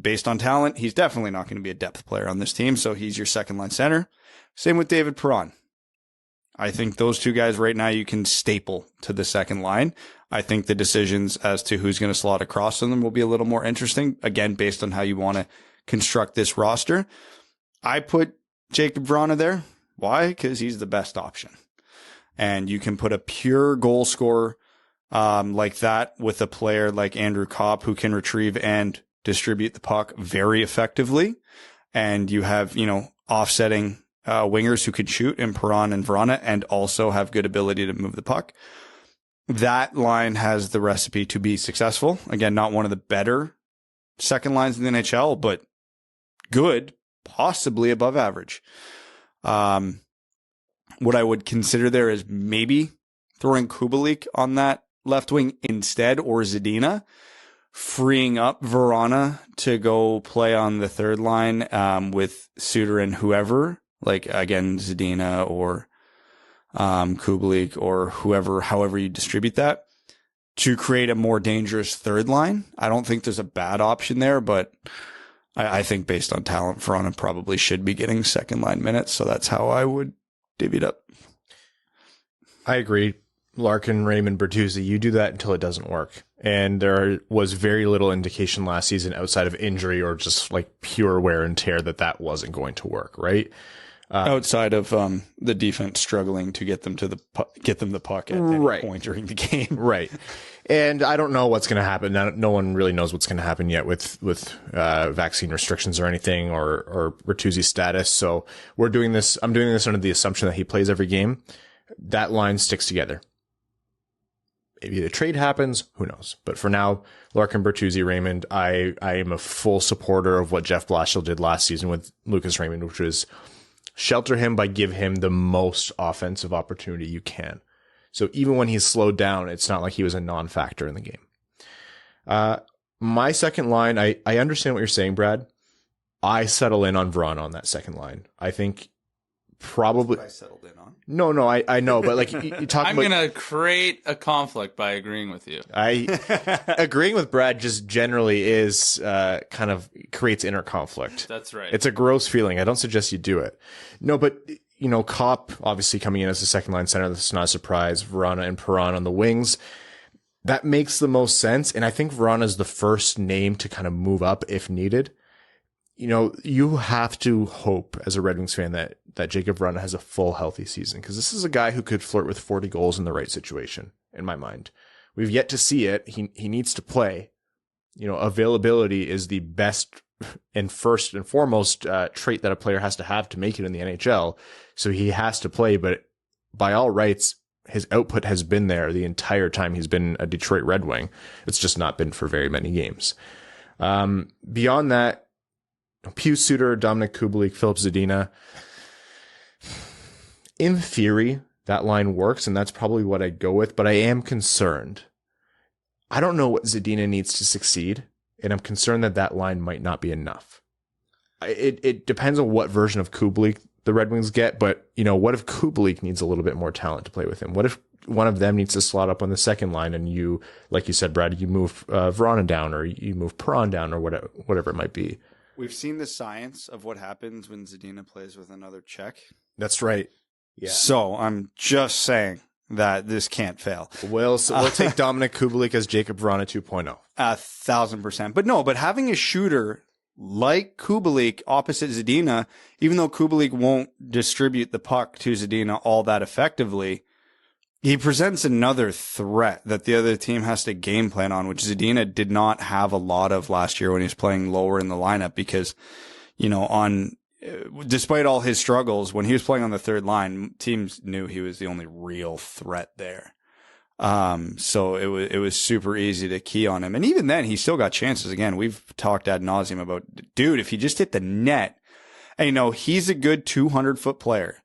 Based on talent, he's definitely not going to be a depth player on this team, so he's your second line center. Same with David Perron. I think those 2 guys right now you can staple to the second line. I think the decisions as to who's going to slot across them will be a little more interesting, again, based on how you want to construct this roster. I put Jacob Vrana there. Why? Because he's the best option. And you can put a pure goal scorer like that with a player like Andrew Kopp who can retrieve and distribute the puck very effectively. And you have, offsetting wingers who can shoot in Perron and Vrana and also have good ability to move the puck. That line has the recipe to be successful. Again, not one of the better second lines in the NHL, but good, possibly above average. What I would consider there is maybe throwing Kubalik on that left wing instead, or Zadina, freeing up Vrana to go play on the third line with Suter and whoever, again, Zadina or Kubalik or whoever, however you distribute that, to create a more dangerous third line. I don't think there's a bad option there, but I think based on talent, Vrana probably should be getting second line minutes. So that's how I would divvy it up. I agree. Larkin, Raymond, Bertuzzi, you do that until it doesn't work. And there was very little indication last season outside of injury or just pure wear and tear that wasn't going to work, right? Outside of the defense struggling to get them the puck at any point during the game. Right. And I don't know what's going to happen. No one really knows what's going to happen yet with vaccine restrictions or anything or Bertuzzi's status. So I'm doing this under the assumption that he plays every game. That line sticks together. Maybe the trade happens. Who knows? But for now, Larkin, Bertuzzi, Raymond, I am a full supporter of what Jeff Blashill did last season with Lucas Raymond, which was shelter him by give him the most offensive opportunity you can. So even when he's slowed down, it's not like he was a non-factor in the game. My second line, I understand what you're saying, Brad. I settle in on Vrana on that second line. I think probably I settled in on. No, I know, but like you talk I'm about, gonna create a conflict by agreeing with you. agreeing with Brad just generally is kind of creates inner conflict. That's right. It's a gross feeling. I don't suggest you do it. No, but Kopp obviously coming in as the second line center, that's not a surprise. Vrana and Perron on the wings. That makes the most sense, and I think Vrana is the first name to kind of move up if needed. You have to hope as a Red Wings fan that Jacob Vrana has a full healthy season, because this is a guy who could flirt with 40 goals in the right situation, in my mind. We've yet to see it. He needs to play. Availability is the best and first and foremost trait that a player has to have to make it in the NHL. So he has to play, but by all rights, his output has been there the entire time he's been a Detroit Red Wing. It's just not been for very many games. Beyond that, Pius Suter, Dominic Kubalik, Filip Zadina. In theory, that line works, and that's probably what I'd go with, but I am concerned. I don't know what Zadina needs to succeed, and I'm concerned that line might not be enough. It depends on what version of Kubalik the Red Wings get, but what if Kubalik needs a little bit more talent to play with him? What if one of them needs to slot up on the second line and you, like you said, Brad, you move Vrana down, or you move Perron down, or whatever it might be. We've seen the science of what happens when Zadina plays with another Czech. That's right. Yeah. So I'm just saying that this can't fail. We'll take Dominic Kubalik as Jacob Vrana 2.0. 1,000%. But having a shooter like Kubalik opposite Zadina, even though Kubalik won't distribute the puck to Zadina all that effectively, he presents another threat that the other team has to game plan on, which Zadina did not have a lot of last year when he was playing lower in the lineup, because, despite all his struggles, when he was playing on the third line, teams knew he was the only real threat there. So it was super easy to key on him. And even then, he still got chances. Again, we've talked ad nauseum about, dude, if he just hit the net, and he's a good 200-foot player.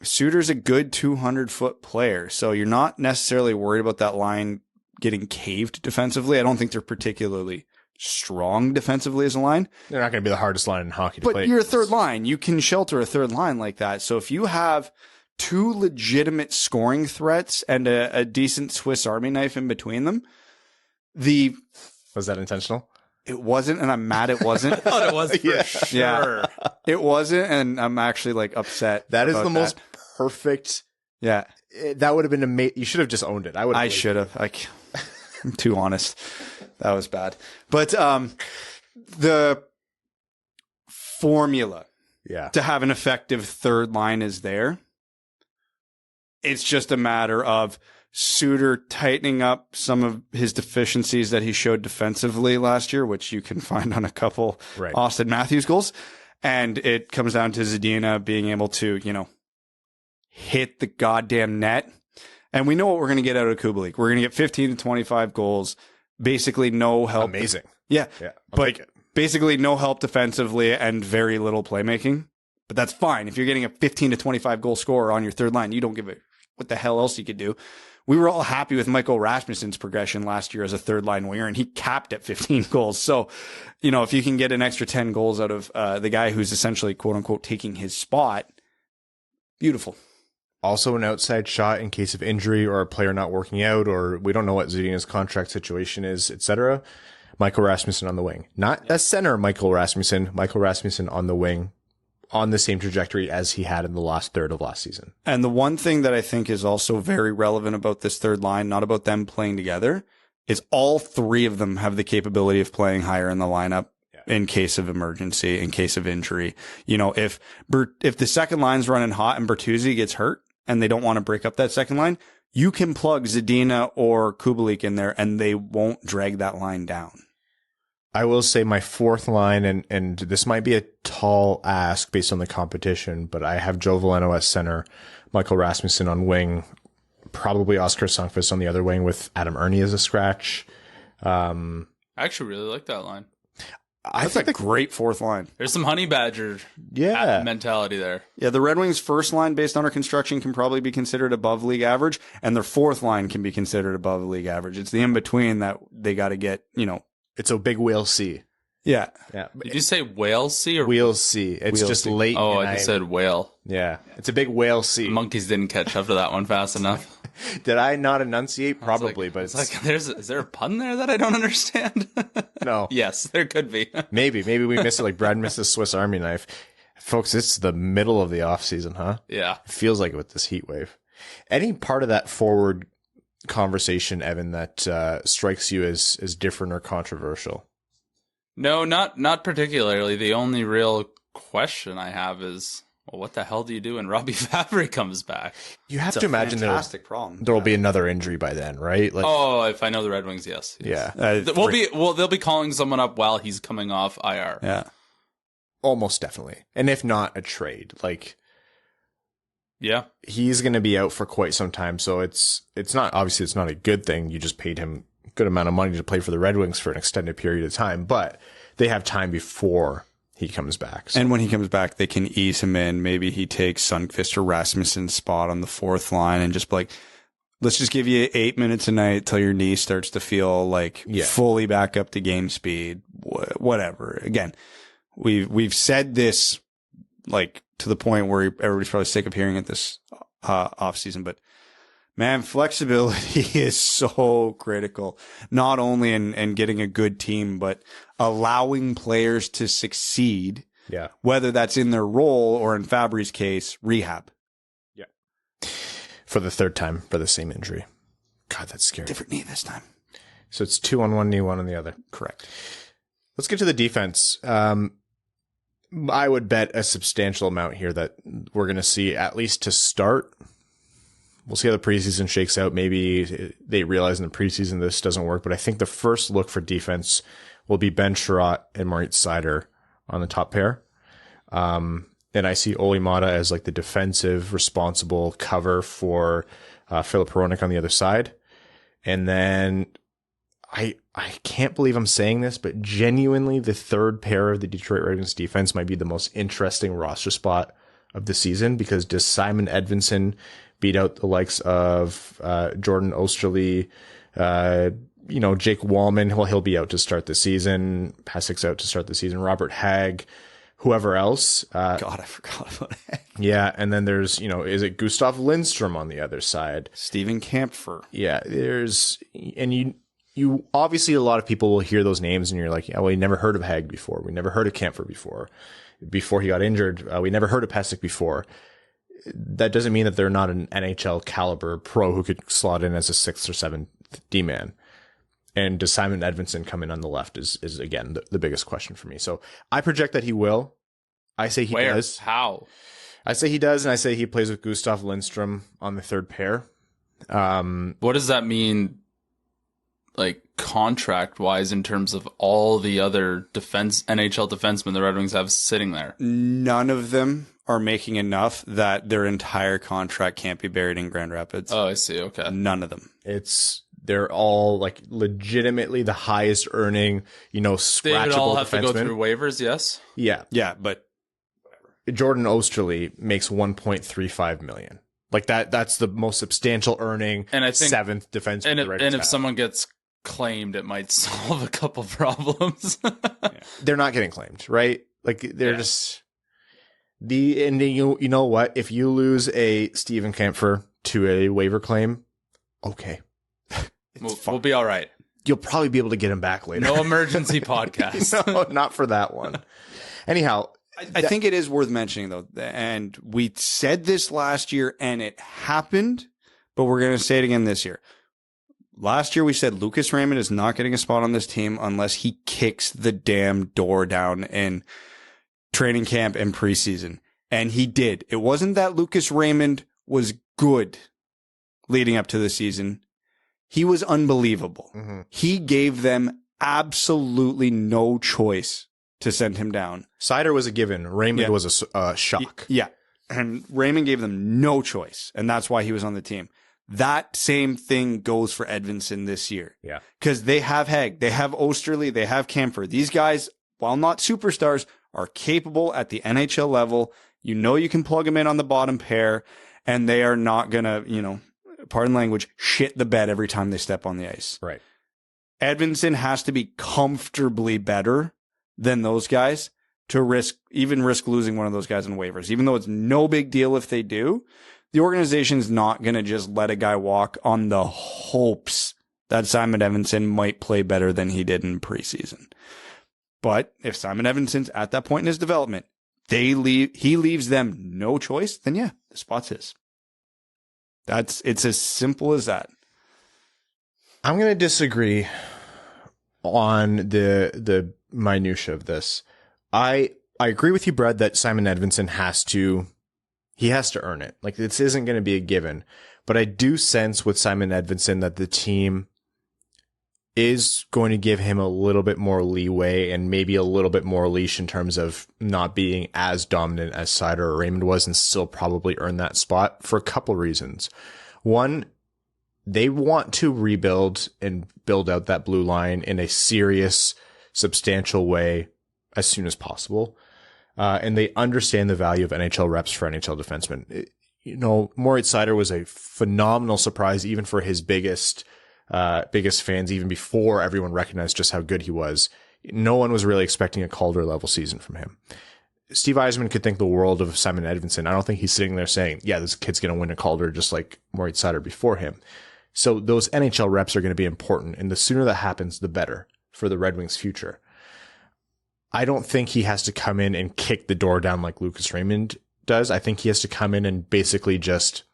Suter's a good 200-foot player. So you're not necessarily worried about that line getting caved defensively. I don't think they're particularly strong defensively as a line. They're not going to be the hardest line in hockey to play. But you're a third line. You can shelter a third line like that. So if you have two legitimate scoring threats and a decent Swiss Army knife in between them, was that intentional? It wasn't, and I'm mad it wasn't. I thought it was for sure. Yeah, it wasn't, and I'm actually upset. That is the most perfect. Yeah, that would have been amazing. You should have just owned it. I should have. I'm too honest. That was bad. But the formula to have an effective third line is there. It's just a matter of Suter tightening up some of his deficiencies that he showed defensively last year, which you can find on a couple Austin Matthews goals. And it comes down to Zadina being able to, hit the goddamn net. And we know what we're going to get out of Kubalik. We're going to get 15 to 25 goals, basically no help. Amazing. Yeah. But basically no help defensively and very little playmaking. But that's fine. If you're getting a 15 to 25 goal scorer on your third line, you don't give a what the hell else you could do. We were all happy with Michael Rasmussen's progression last year as a third line winger, and he capped at 15 goals. So, if you can get an extra 10 goals out of the guy who's essentially, quote unquote, taking his spot, beautiful. Also an outside shot in case of injury or a player not working out, or we don't know what Zadina's contract situation is, etc. Michael Rasmussen on the wing. Not a center Michael Rasmussen on the wing, on the same trajectory as he had in the last third of last season. And the one thing that I think is also very relevant about this third line, not about them playing together, is all three of them have the capability of playing higher in the lineup in case of emergency, in case of injury. If the second line's running hot and Bertuzzi gets hurt and they don't want to break up that second line, you can plug Zadina or Kubalik in there and they won't drag that line down. I will say my fourth line, and this might be a tall ask based on the competition, but I have Joe Veleno at center, Michael Rasmussen on wing, Probably Oscar Sundqvist on the other wing with Adam Ernie as a scratch. I actually really like that line. That's a great fourth line. There's some honey badger mentality there. Yeah, the Red Wings' first line, based on our construction, can probably be considered above league average, and their fourth line can be considered above league average. It's the in-between that they got to get, It's a big whale C. Yeah. Did you say whale C or whale C? It's whale just C. late. Oh, I just said whale. Yeah. It's a big whale C. Monkeys didn't catch up to that one fast enough. Did I not enunciate? Probably, but it's like, is there a pun there that I don't understand? No. Yes, there could be. Maybe we missed it like Brad missed the Swiss Army knife. Folks, it's the middle of the off season, huh? Yeah. It feels like it with this heat wave. Any part of that forward conversation, Evan, that strikes you as different or controversial? No, not particularly. The only real question I have is, well, what the hell do you do when Robbie Fabry comes back? You have to imagine problem. There'll be another injury by then, right? Like, if I know the Red Wings, yes. Yeah. They'll be calling someone up while he's coming off IR. Yeah. Almost definitely. And if not, a trade. Like, yeah, he's going to be out for quite some time. So it's not a good thing. You just paid him a good amount of money to play for the Red Wings for an extended period of time, but they have time before he comes back. So. And when he comes back, they can ease him in. Maybe he takes Sundqvist or Rasmussen's spot on the fourth line and just be like, let's just give you 8 minutes a night till your knee starts to feel like fully back up to game speed, whatever. Again, we've said this like to the point where everybody's probably sick of hearing it this off season, but man, flexibility is so critical, not only in getting a good team, but allowing players to succeed. Yeah. Whether that's in their role or in Fabry's case, rehab. Yeah. For the third time for the same injury. God, that's scary. Different knee this time. So it's 2 on one knee, 1 on the other. Correct. Let's get to the defense. I would bet a substantial amount here that we're going to see, at least to start. We'll see how the preseason shakes out. Maybe they realize in the preseason this doesn't work, but I think the first look for defense will be Ben Chiarot and Moritz Seider on the top pair. And I see Olli Maatta as like the defensive responsible cover for Filip Hronek on the other side. And then I can't believe I'm saying this, but genuinely the third pair of the Detroit Red Wings defense might be the most interesting roster spot of the season, because does Simon Edvinsson beat out the likes of Jordan Oesterle, Jake Wallman? Well, he'll be out to start the season. Pasik's out to start the season. Robert Hagg, whoever else. God, I forgot about Hagg. Yeah, and then there's, is it Gustav Lindstrom on the other side? Steven Kampfer. Yeah, you obviously, a lot of people will hear those names and you're like, yeah, well, we never heard of Hagg before. We never heard of Kampfer before he got injured. We never heard of Pasik before. That doesn't mean that they're not an NHL caliber pro who could slot in as a 6th or 7th D-man. And does Simon Edvinsson come in on the left is again, the biggest question for me. So I project that he will. I say he does. How? I say he does, and I say he plays with Gustav Lindstrom on the third pair. What does that mean, like, contract-wise, in terms of all the other NHL defensemen the Red Wings have sitting there? None of them are making enough that their entire contract can't be buried in Grand Rapids. Oh, I see. Okay. None of them. They're all like legitimately the highest earning, scratchable They would all have defensemen. to go through waivers, yes? Yeah. Yeah, but Jordan Oesterle makes $1.35 million. Like that's the most substantial earning, and I think 7th defenseman. And if someone gets claimed, it might solve a couple problems. They're not getting claimed, right? Like they're just you know what? If you lose a Steven Kampfer to a waiver claim, okay. We'll be all right. You'll probably be able to get him back later. No emergency podcast. No, not for that one. Anyhow, I think it is worth mentioning, though, and we said this last year and it happened, but we're going to say it again this year. Last year we said Lucas Raymond is not getting a spot on this team unless he kicks the damn door down in training camp and preseason. And he did. It wasn't that Lucas Raymond was good leading up to the season. He was unbelievable. Mm-hmm. He gave them absolutely no choice to send him down. Seider was a given. Raymond was a shock. Yeah. And Raymond gave them no choice. And that's why he was on the team. That same thing goes for Edvinsson this year. Yeah. Because they have Hegg, they have Osterley, they have Kemper. These guys, while not superstars, are capable at the NHL level. You know you can plug them in on the bottom pair, and they are not going to, pardon language, shit the bed every time they step on the ice. Right. Edvinsson has to be comfortably better than those guys to risk losing one of those guys in waivers. Even though it's no big deal if they do, the organization's not going to just let a guy walk on the hopes that Simon Edvinsson might play better than he did in preseason. But if Simon Edvinsson's at that point in his development, he leaves them no choice, then yeah, the spot's his. It's as simple as that. I'm going to disagree on the minutia of this. I agree with you, Brad, that Simon Edvinsson has to earn it. Like, this isn't going to be a given, but I do sense with Simon Edvinsson that the team is going to give him a little bit more leeway and maybe a little bit more leash in terms of not being as dominant as Seider or Raymond was, and still probably earn that spot for a couple reasons. One, they want to rebuild and build out that blue line in a serious, substantial way as soon as possible. And they understand the value of NHL reps for NHL defensemen. Moritz Seider was a phenomenal surprise, even for his biggest fans, even before everyone recognized just how good he was. No one was really expecting a Calder level season from him. Steve Yzerman could think the world of Simon Edvinsson. I don't think he's sitting there saying, yeah, this kid's going to win a Calder just like Moritz Seider before him. So those NHL reps are going to be important, and the sooner that happens, the better for the Red Wings' future. I don't think he has to come in and kick the door down like Lucas Raymond does. I think he has to come in and basically just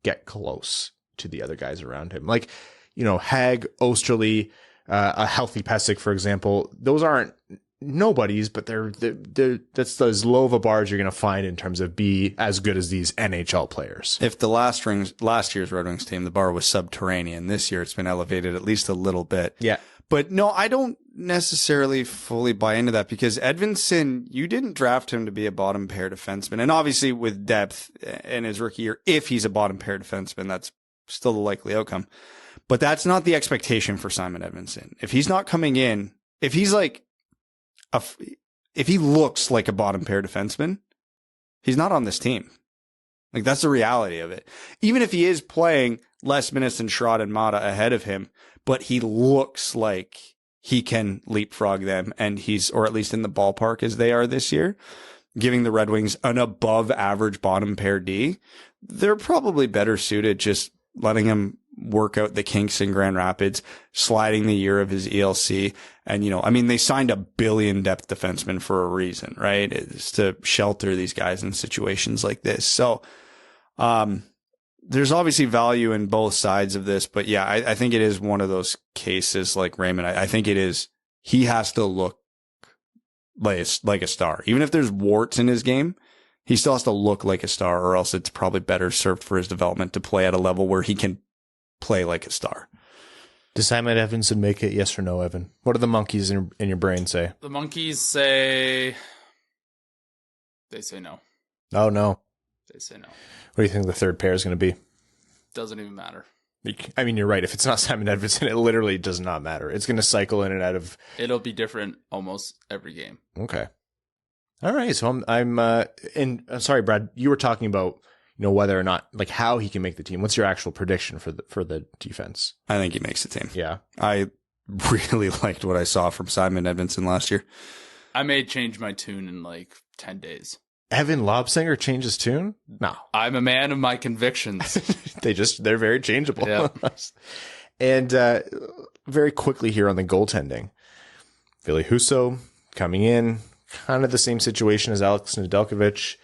get close to the other guys around him. Like, Hag, Osterley, a healthy Pesic, for example. Those aren't nobodies, but that's as low of a bar as you're going to find in terms of be as good as these NHL players. If the last year's Red Wings team, the bar was subterranean, this year it's been elevated at least a little bit. Yeah. But no, I don't necessarily fully buy into that, because Edvinsson, you didn't draft him to be a bottom pair defenseman. And obviously with depth in his rookie year, if he's a bottom pair defenseman, that's still the likely outcome. But that's not the expectation for Simon Edvinsson. If he's not coming in, if he looks like a bottom pair defenseman, he's not on this team. Like, that's the reality of it. Even if he is playing less minutes than Chiarot and Mata ahead of him, but he looks like he can leapfrog them, and or at least in the ballpark as they are this year, giving the Red Wings an above average bottom pair D, they're probably better suited just letting him work out the kinks in Grand Rapids, sliding the year of his ELC. And, they signed a billion depth defenseman for a reason, right? It's to shelter these guys in situations like this. So, there's obviously value in both sides of this, but yeah, I think it is one of those cases like Raymond. I think it is, he has to look like a star. Even if there's warts in his game, he still has to look like a star, or else it's probably better served for his development to play at a level where he can play like a star. Does Simon Edvinsson make it? Yes or no, Evan? What do the monkeys in your brain say? The monkeys say no. Oh, no. They say no. What do you think the third pair is going to be? Doesn't even matter. I mean, you're right. If it's not Simon Edvinsson, it literally does not matter. It's going to cycle in and out of. It'll be different almost every game. Okay. All right. So I'm sorry, Brad, you were talking about, whether or not, like, how he can make the team. What's your actual prediction for the defense? I think he makes the team. Yeah. I really liked what I saw from Simon Edvinsson last year. I may change my tune in like 10 days. Evan Lobsinger changed his tune? No. I'm a man of my convictions. They're very changeable. Yeah. And very quickly here on the goaltending. Ville Husso coming in, kind of the same situation as Alex Nedeljkovic.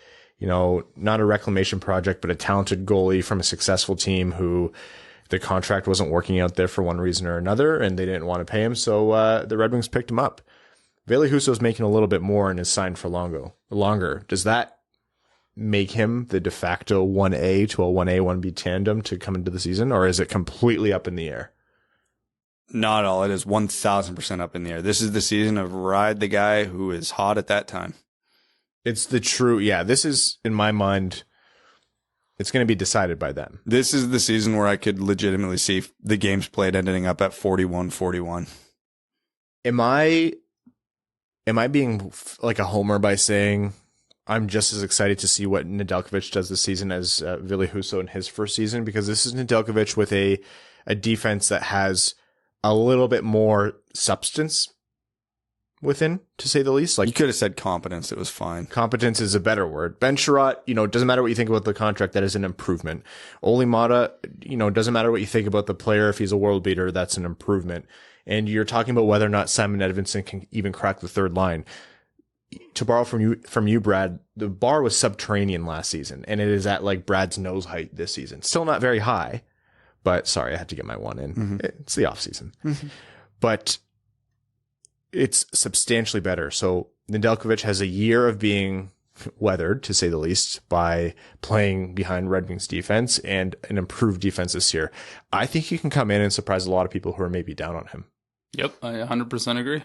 Not a reclamation project, but a talented goalie from a successful team who the contract wasn't working out there for one reason or another, and they didn't want to pay him, so the Red Wings picked him up. Ville Husso's making a little bit more and is signed for longer. Does that make him the de facto 1A to a 1A, 1B tandem to come into the season, or is it completely up in the air? Not all. It is 1,000% up in the air. This is the season of ride the guy who is hot at that time. It's the true, this is, in my mind, It's going to be decided by them. This is the season where I could legitimately see the games played ending up at 41-41. Am I being like a homer by saying I'm just as excited to see what Nedeljkovic does this season as Ville Husso in his first season? Because this is Nedeljkovic with a defense that has a little bit more substance within, to say the least. Like, You could have said competence. It was fine. competence is a better word. Ben Chiarot, it doesn't matter what you think about the contract, that is an improvement. Ole Mata, doesn't matter what you think about the player. If he's a world beater, that's an improvement. And you're talking about whether or not Simon Edvinsson can even crack the third line. To borrow from you, Brad, the bar was subterranean last season, and it is at like Brad's nose height this season. Still not very high, but sorry, I had to get my one in. Mm-hmm. It's the off season, but it's substantially better. So Nedeljkovic has a year of being weathered, to say the least, by playing behind Red Wings defense and an improved defense this year. I think he can come in and surprise a lot of people who are maybe down on him. Yep, I 100% agree.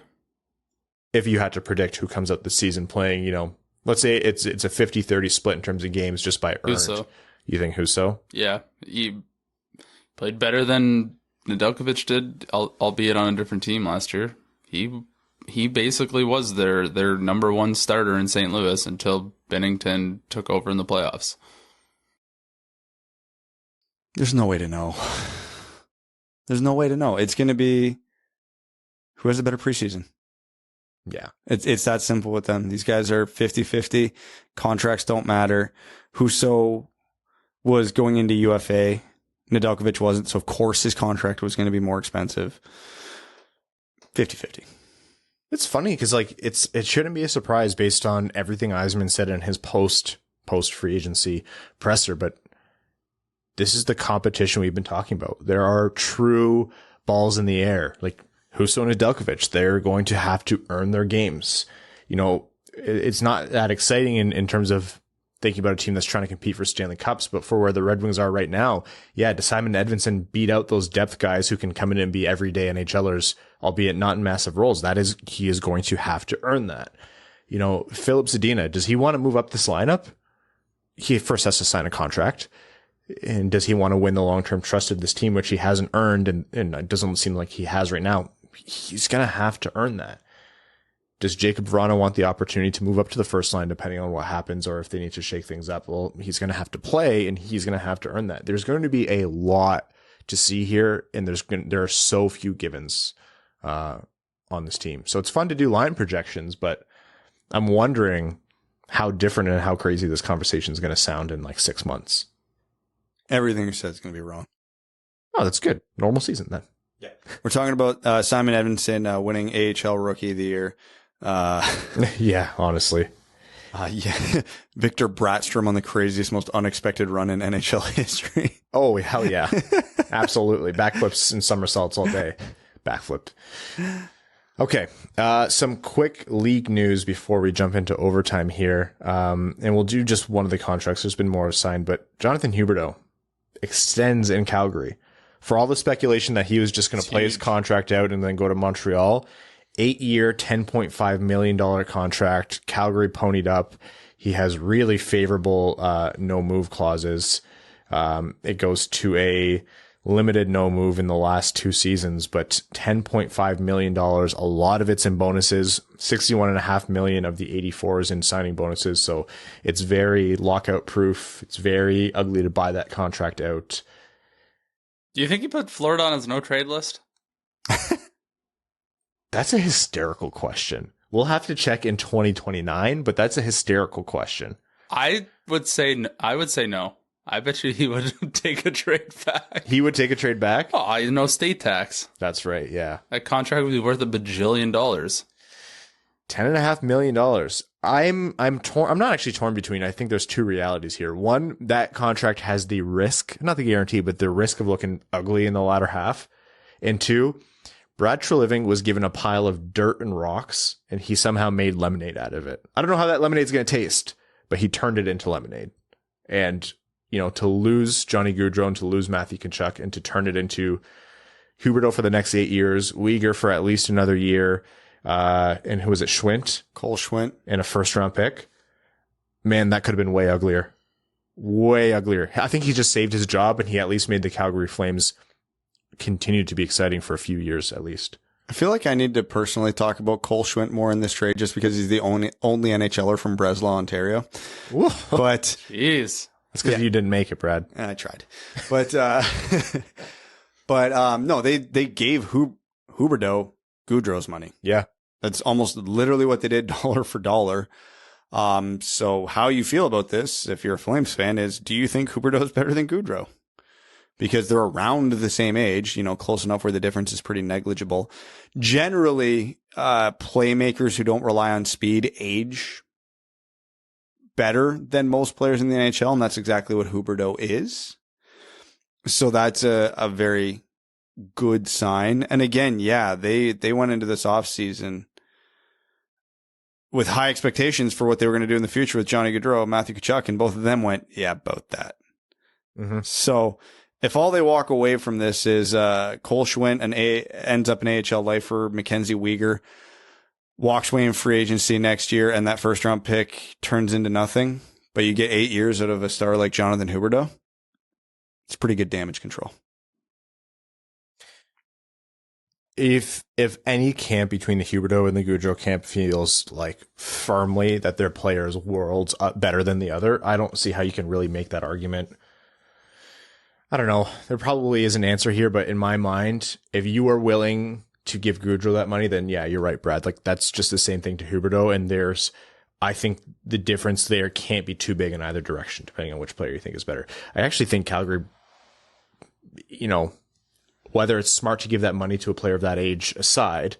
If you had to predict who comes out this season playing, let's say it's a 50-30 split in terms of games just by earned. Husso. You think Husso? Yeah, he played better than Nedeljkovic did, albeit on a different team last year. He basically was their number one starter in St. Louis until Binnington took over in the playoffs. There's no way to know. There's no way to know. It's going to be who has a better preseason. Yeah. It's that simple with them. These guys are 50-50. Contracts don't matter. Husso was going into UFA. Nedeljkovic wasn't, so of course his contract was going to be more expensive. 50-50. It's funny because it shouldn't be a surprise based on everything Yzerman said in his post free agency presser, but this is the competition we've been talking about. There are true balls in the air. Like Husso and Nedeljkovic, they're going to have to earn their games. It's not that exciting in terms of thinking about a team that's trying to compete for Stanley Cups, but for where the Red Wings are right now, does Simon Edvinsson beat out those depth guys who can come in and be everyday NHLers, albeit not in massive roles? He is going to have to earn that. Filip Zadina, does he want to move up this lineup? He first has to sign a contract. And does he want to win the long-term trust of this team, which he hasn't earned, and it doesn't seem like he has right now? He's going to have to earn that. Does Jacob Vrana want the opportunity to move up to the first line depending on what happens or if they need to shake things up? Well, he's going to have to play and he's going to have to earn that. There's going to be a lot to see here, and there are so few givens on this team. So it's fun to do line projections, but I'm wondering how different and how crazy this conversation is going to sound in like 6 months. Everything you said is going to be wrong. Oh, that's good. Normal season then. Yeah. We're talking about Simon Edvinsson winning AHL Rookie of the Year. Yeah, honestly. Yeah. Victor Brattstrom on the craziest, most unexpected run in NHL history. Oh, hell yeah. Absolutely. Backflips and somersaults all day. Backflipped. Okay. Some quick league news before we jump into overtime here. And we'll do just one of the contracts. There's been more signed, but Jonathan Huberdeau extends in Calgary. For all the speculation that he was just going to play his contract out and then go to Montreal, 8-year, $10.5 million contract. Calgary ponied up. He has really favorable no move clauses. It goes to a limited no move in the last 2 seasons, but $10.5 million. A lot of it's in bonuses. $61.5 million of the 84 is in signing bonuses. So it's very lockout proof. It's very ugly to buy that contract out. Do you think he put Florida on his no trade list? That's a hysterical question. We'll have to check in 2029, but that's a hysterical question. I would say no. I bet you he would take a trade back. He would take a trade back? Oh, no state tax. That's right, yeah. That contract would be worth $1 bajillion. $10.5 million. I'm torn. I'm not actually torn between. I think there's 2 realities here. One, that contract has the risk, not the guarantee, but the risk of looking ugly in the latter half. And 2, Brad Treliving was given a pile of dirt and rocks, and he somehow made lemonade out of it. I don't know how that lemonade's going to taste, but he turned it into lemonade. And, to lose Johnny Gaudreau, to lose Matthew Tkachuk, and to turn it into Huberdeau for the next 8 years, Uyghur for at least another year, and who was it, Schwint? Cole Schwint. And a first-round pick. Man, that could have been way uglier. way uglier. I think he just saved his job, and he at least made the Calgary Flames continue to be exciting for a few years at least. I feel like I need to personally talk about Cole Schwindt more in this trade just because he's the only NHLer from Breslau, Ontario. Whoa. But Jeez. That's because you didn't make it, Brad. I tried. But no, they gave Huberdeau Goudreau's money. Yeah. That's almost literally what they did dollar for dollar. So how you feel about this, if you're a Flames fan, is do you think Huberdeau is better than Goudreau? Because they're around the same age, close enough where the difference is pretty negligible. Generally, playmakers who don't rely on speed age better than most players in the NHL, and that's exactly what Huberdeau is. So that's a very good sign. And again, yeah, they went into this offseason with high expectations for what they were going to do in the future with Johnny Gaudreau, Matthew Tkachuk, and both of them went, yeah, about that. Mm-hmm. So if all they walk away from this is Cole Schwindt ends up an AHL lifer, Mackenzie Weegar walks away in free agency next year, and that first round pick turns into nothing, but you get 8 years out of a star like Jonathan Huberdeau, it's pretty good damage control. If any camp between the Huberdeau and the Gaudreau camp feels like firmly that their players' worlds better than the other, I don't see how you can really make that argument. I don't know. There probably is an answer here, but in my mind, if you are willing to give Gaudreau that money, then yeah, you're right, Brad. Like that's just the same thing to Huberdeau, and I think the difference there can't be too big in either direction, depending on which player you think is better. I actually think Calgary, whether it's smart to give that money to a player of that age aside,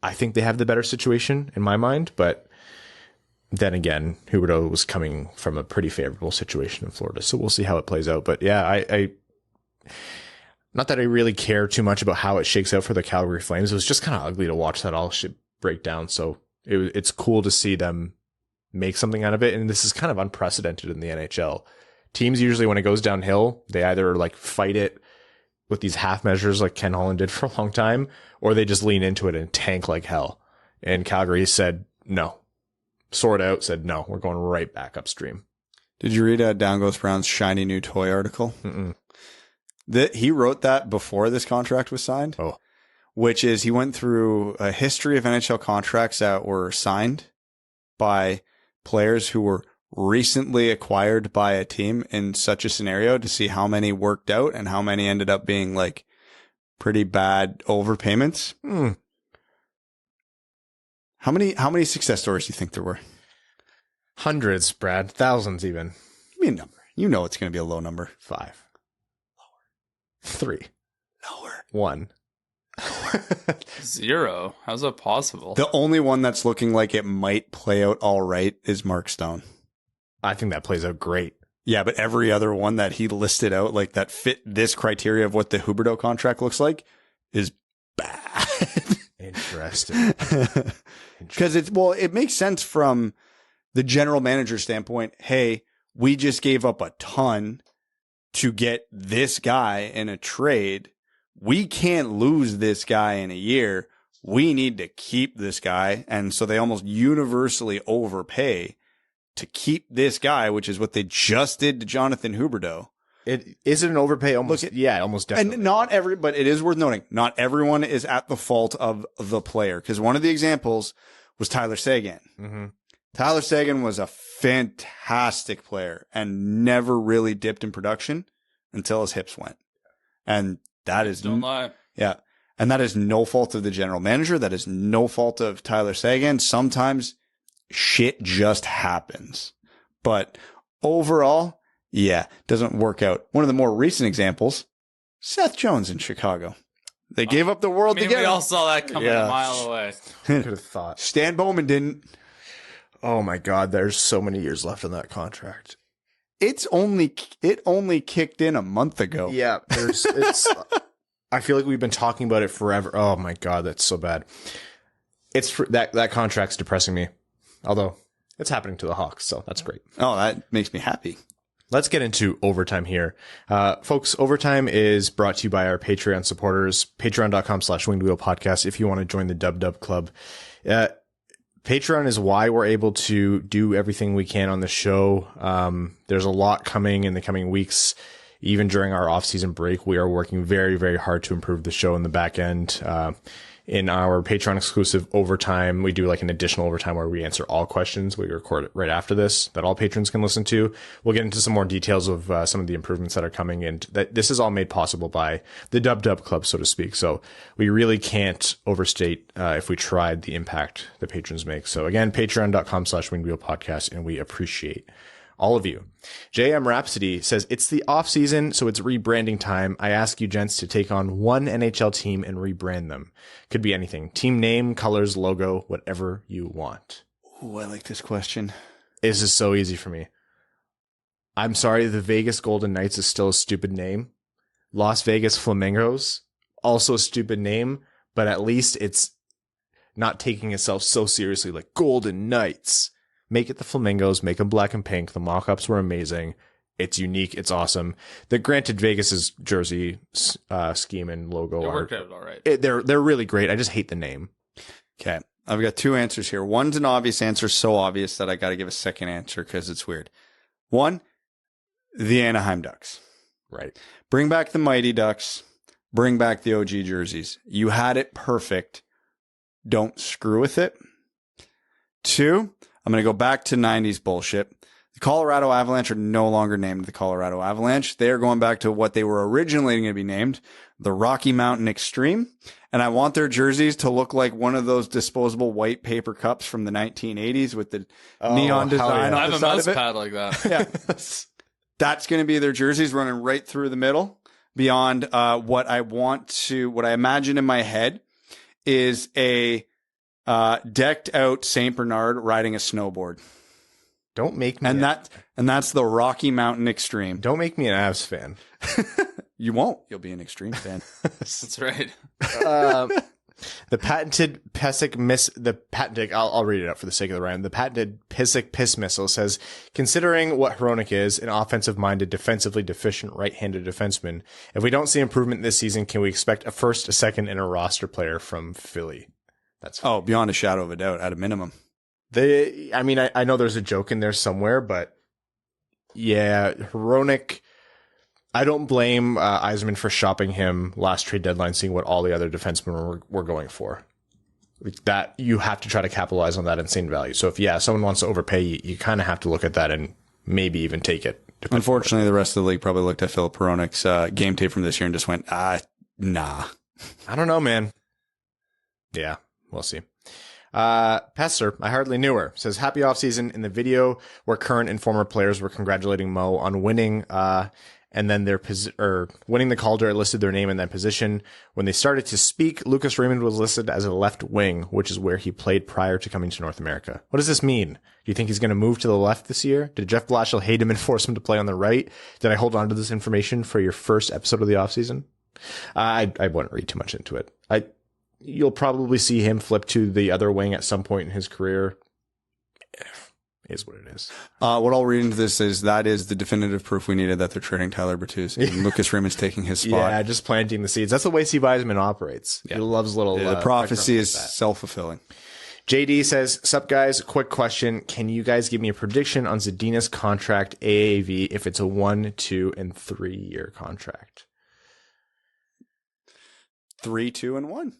I think they have the better situation in my mind. But then again, Huberdeau was coming from a pretty favorable situation in Florida, so we'll see how it plays out. But yeah, I not that I really care too much about how it shakes out for the Calgary Flames. It was just kind of ugly to watch that all shit break down. So it's cool to see them make something out of it. And this is kind of unprecedented in the NHL. Teams usually, when it goes downhill, they either like fight it with these half measures like Ken Holland did for a long time, or they just lean into it and tank like hell. And Calgary said, no. Sort out, said, no, we're going right back upstream. Did you read Down Goes Brown's shiny new toy article? Mm-mm. He wrote that before this contract was signed. Oh. Which is he went through a history of NHL contracts that were signed by players who were recently acquired by a team in such a scenario to see how many worked out and how many ended up being like pretty bad overpayments. How many success stories do you think there were? Hundreds, Brad. Thousands even. Give me a number. You know it's going to be a low number. 5. Lower. 3. Lower. 1. 0. How's that possible? The only one that's looking like it might play out all right is Mark Stone. I think that plays out great. Yeah, but every other one that he listed out, like that fit this criteria of what the Huberdeau contract looks like, is bad. Interesting. Because it makes sense from the general manager standpoint. Hey, we just gave up a ton to get this guy in a trade. We can't lose this guy in a year. We need to keep this guy. And so they almost universally overpay to keep this guy, which is what they just did to Jonathan Huberdeau. It is an overpay, almost. Almost definitely. And but it is worth noting, not everyone is at the fault of the player. Because one of the examples was Tyler Seguin. Mm-hmm. Tyler Seguin was a fantastic player and never really dipped in production until his hips went. And that is don't lie. Yeah. And that is no fault of the general manager. That is no fault of Tyler Seguin. Sometimes shit just happens. But overall, yeah, doesn't work out. One of the more recent examples, Seth Jones in Chicago. They gave up the world to get we him. all saw that coming a mile away. Could have thought. Stan Bowman didn't. Oh my God, there's so many years left on that contract. It only kicked in a month ago. Yeah, I feel like we've been talking about it forever. Oh my God, that's so bad. That contract's depressing me. Although it's happening to the Hawks, so that's great. Oh, that makes me happy. Let's get into overtime here. Folks, overtime is brought to you by our Patreon supporters, patreon.com/wingedwheelpodcast. If you want to join the Dub Club, Patreon is why we're able to do everything we can on the show. There's a lot coming in the coming weeks. Even during our off-season break, we are working very, very hard to improve the show in the back end. In our Patreon exclusive overtime, we do like an additional overtime where we answer all questions. We record it right after this that all patrons can listen to. We'll get into some more details of some of the improvements that are coming, and that this is all made possible by the Dub Club, so to speak. So we really can't overstate if we tried the impact the patrons make. So again, patreon.com/wingedwheelpodcast, and we appreciate all of you. JM Rhapsody says, it's the off season, so it's rebranding time. I ask you gents to take on one NHL team and rebrand them. Could be anything. Team name, colors, logo, whatever you want. Ooh, I like this question. This is so easy for me. I'm sorry, the Vegas Golden Knights is still a stupid name. Las Vegas Flamingos, also a stupid name, but at least it's not taking itself so seriously like Golden Knights. Make it the Flamingos, make them black and pink. The mock-ups were amazing. It's unique. It's awesome. Granted, Vegas's jersey scheme and logo it worked out all right. They're really great. I just hate the name. Okay. I've got two answers here. One's an obvious answer, so obvious that I got to give a second answer because it's weird. One, the Anaheim Ducks. Right. Bring back the Mighty Ducks. Bring back the OG jerseys. You had it perfect. Don't screw with it. Two, I'm going to go back to 90s bullshit. The Colorado Avalanche are no longer named the Colorado Avalanche. They are going back to what they were originally going to be named, the Rocky Mountain Extreme. And I want their jerseys to look like one of those disposable white paper cups from the 1980s with the neon design yeah. I on have the a side mouse of it. pad like that. Yeah. That's going to be their jerseys running right through the middle. Beyond what I imagine in my head is a decked out Saint Bernard riding a snowboard. Don't make me. And that's the Rocky Mountain Extreme. Don't make me an Avs fan. You won't. You'll be an Extreme fan. That's right. The patented I'll read it out for the sake of the rhyme. The patented Pissick Piss Missile says, considering what Hronek is, an offensive-minded, defensively deficient right-handed defenseman, if we don't see improvement this season, can we expect a first, a second, and a roster player from Philly? That's funny. Beyond a shadow of a doubt, at a minimum. I know there's a joke in there somewhere, but yeah, Hronek, I don't blame Yzerman for shopping him last trade deadline, seeing what all the other defensemen were going for. That you have to try to capitalize on that insane value. So if someone wants to overpay, you kind of have to look at that and maybe even take it. Unfortunately, the rest of the league probably looked at Philip Hronek's game tape from this year and just went, nah. I don't know, man. Yeah, we'll see. Pesser, I hardly knew her, says, happy offseason. In the video where current and former players were congratulating Mo on winning, and then winning the Calder, listed their name in that position. When they started to speak, Lucas Raymond was listed as a left wing, which is where he played prior to coming to North America. What does this mean? Do you think he's going to move to the left this year? Did Jeff Blashill hate him and force him to play on the right? Did I hold on to this information for your first episode of the offseason? I wouldn't read too much into it. You'll probably see him flip to the other wing at some point in his career. Is what it is. What I'll read into this is that is the definitive proof we needed that they're trading Tyler Bertuzzi. And Lucas Raymond's taking his spot. Yeah, just planting the seeds. That's the way Steve Yzerman operates. Yeah. He loves little... the prophecy is self-fulfilling. JD says, sup guys, quick question. Can you guys give me a prediction on Zadina's contract AAV if it's a 1, 2, and 3 year contract? 3, 2, and 1.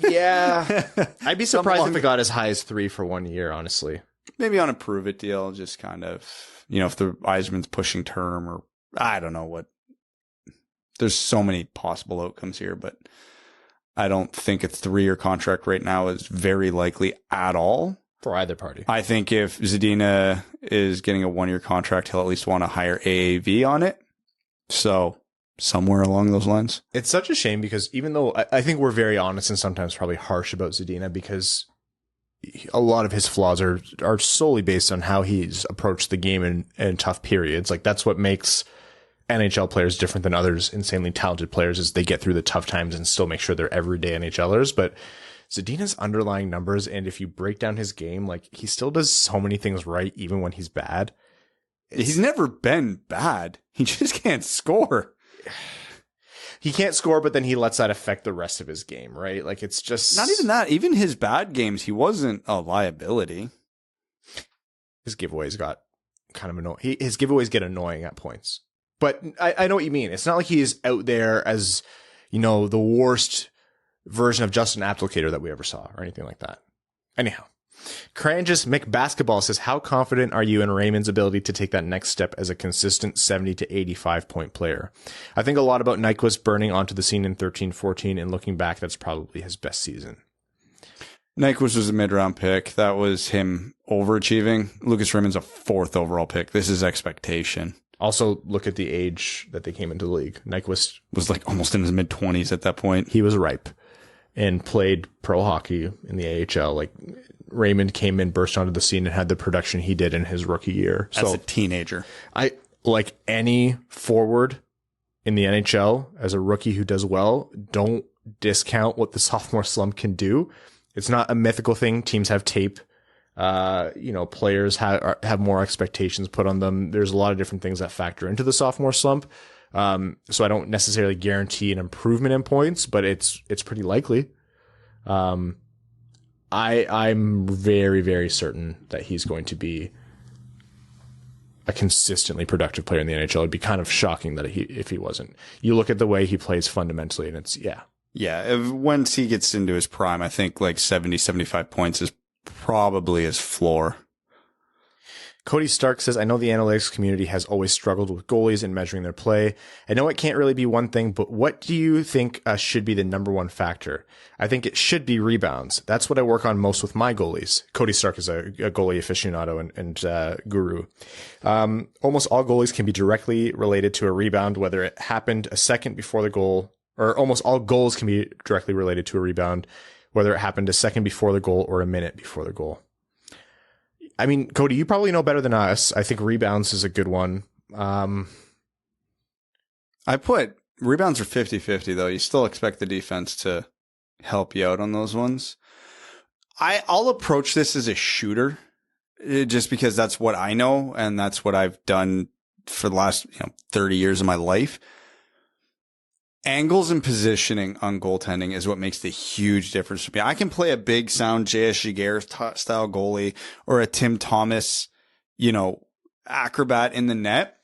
Yeah. I'd be surprised if it got as high as 3 for 1 year, honestly. Maybe on a prove it deal, just kind of, if the Yzerman's pushing term or I don't know what. There's so many possible outcomes here, but I don't think a 3 year contract right now is very likely at all. For either party. I think if Zadina is getting a 1 year contract, he'll at least want a higher AAV on it. So somewhere along those lines. It's such a shame because even though I think we're very honest and sometimes probably harsh about Zadina because a lot of his flaws are solely based on how he's approached the game in tough periods. Like that's what makes NHL players different than others insanely talented players is they get through the tough times and still make sure they're everyday NHLers. But Zadina's underlying numbers, and if you break down his game, like he still does so many things right, even when he's bad. He's never been bad. He just can't score. he can't score, but then he lets that affect the rest of his game, right? Like, it's just Not even that. Even his bad games, he wasn't a liability. His giveaways got kind of annoying. His giveaways get annoying at points. But I know what you mean. It's not like he's out there as, you know, the worst version of Justin Applicator that we ever saw or anything like that. Anyhow, Crangus McBasketball says, how confident are you in Raymond's ability to take that next step as a consistent 70 to 85 point player? I think a lot about Nyquist burning onto the scene in 13-14, and looking back, that's probably his best season. Nyquist was a mid-round pick. That was him overachieving. Lucas Raymond's a 4th overall pick. This is expectation. Also, look at the age that they came into the league. Nyquist Was like almost in his mid-20s at that point. he was ripe and played pro hockey in the AHL. Like, Raymond came in, burst onto the scene, and had the production he did in his rookie year. As So a teenager. I like any forward in the NHL as a rookie who does well. Don't discount what the sophomore slump can do. It's not a mythical thing. Teams have tape. Players have more expectations put on them. There's a lot of different things that factor into the sophomore slump. So I don't necessarily guarantee an improvement in points, but it's pretty likely. I'm very, very certain that he's going to be a consistently productive player in the NHL. It'd be kind of shocking that if he wasn't. You look at the way he plays fundamentally, and it's, yeah. Yeah, once he gets into his prime, I think like 70, 75 points is probably his floor. Cody Stark says, I know the analytics community has always struggled with goalies and measuring their play. I know it can't really be one thing, but what do you think should be the number one factor? I think it should be rebounds. That's what I work on most with my goalies. Cody Stark is a goalie aficionado and guru. Almost all goalies can be directly related to a rebound, whether it happened a second before the goal, or almost all goals can be directly related to a rebound, whether it happened a second before the goal or a minute before the goal. I mean, Cody, you probably know better than us. I think rebounds is a good one. I put rebounds are 50-50 though. You still expect the defense to help you out on those ones. I'll approach this as a shooter just because that's what I know and that's what I've done for the last 30 years of my life. Angles and positioning on goaltending is what makes the huge difference for me. I can play a big sound J.S. Giguere style goalie or a Tim Thomas, acrobat in the net.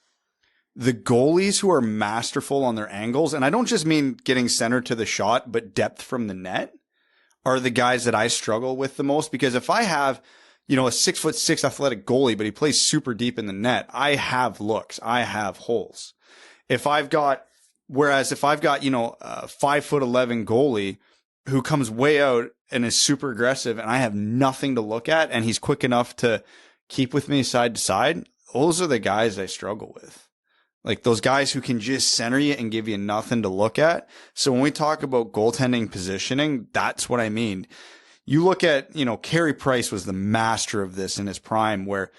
The goalies who are masterful on their angles, and I don't just mean getting center to the shot, but depth from the net, are the guys that I struggle with the most. Because if I have, a 6'6" athletic goalie, but he plays super deep in the net, I have looks, I have holes. Whereas if I've got, a 5'11" goalie who comes way out and is super aggressive and I have nothing to look at and he's quick enough to keep with me side to side, those are the guys I struggle with. Like those guys who can just center you and give you nothing to look at. So when we talk about goaltending positioning, that's what I mean. You look at, Carey Price was the master of this in his prime where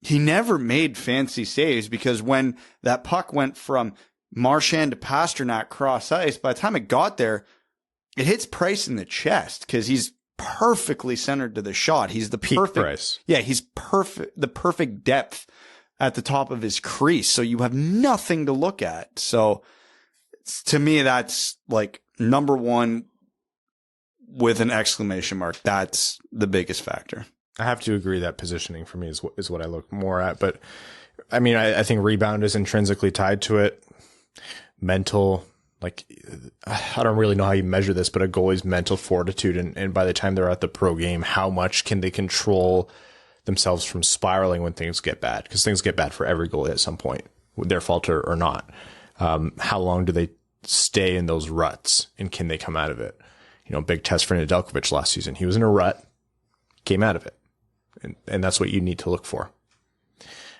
he never made fancy saves because when that puck went from Marchand to Pasternak cross ice, by the time it got there, it hits Price in the chest because he's perfectly centered to the shot. He's the Peak perfect Price. Yeah, he's the perfect depth at the top of his crease. So you have nothing to look at. So to me, that's like number one with an exclamation mark. That's the biggest factor. I have to agree that positioning for me is what I look more at. But I mean, I think rebound is intrinsically tied to it. Mental, like, I don't really know how you measure this, but a goalie's mental fortitude. And by the time they're at the pro game, how much can they control themselves from spiraling when things get bad? Because things get bad for every goalie at some point, their fault or not. How long do they stay in those ruts and can they come out of it? Big test for Nedeljkovic last season. He was in a rut, came out of it. And that's what you need to look for.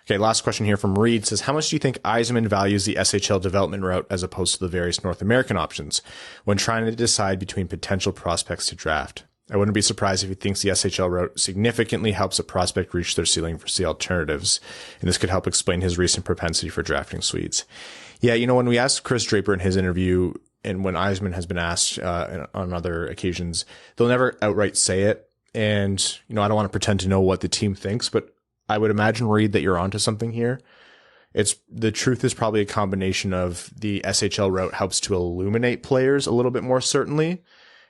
Okay, last question here from Reed says, how much do you think Yzerman values the SHL development route as opposed to the various North American options when trying to decide between potential prospects to draft? I wouldn't be surprised if he thinks the SHL route significantly helps a prospect reach their ceiling for the alternatives, and this could help explain his recent propensity for drafting Swedes. Yeah, when we asked Chris Draper in his interview, and when Yzerman has been asked on other occasions, they'll never outright say it. And, I don't want to pretend to know what the team thinks, but I would imagine, Reed, that you're onto something here. the truth is probably a combination of the SHL route helps to illuminate players a little bit more certainly.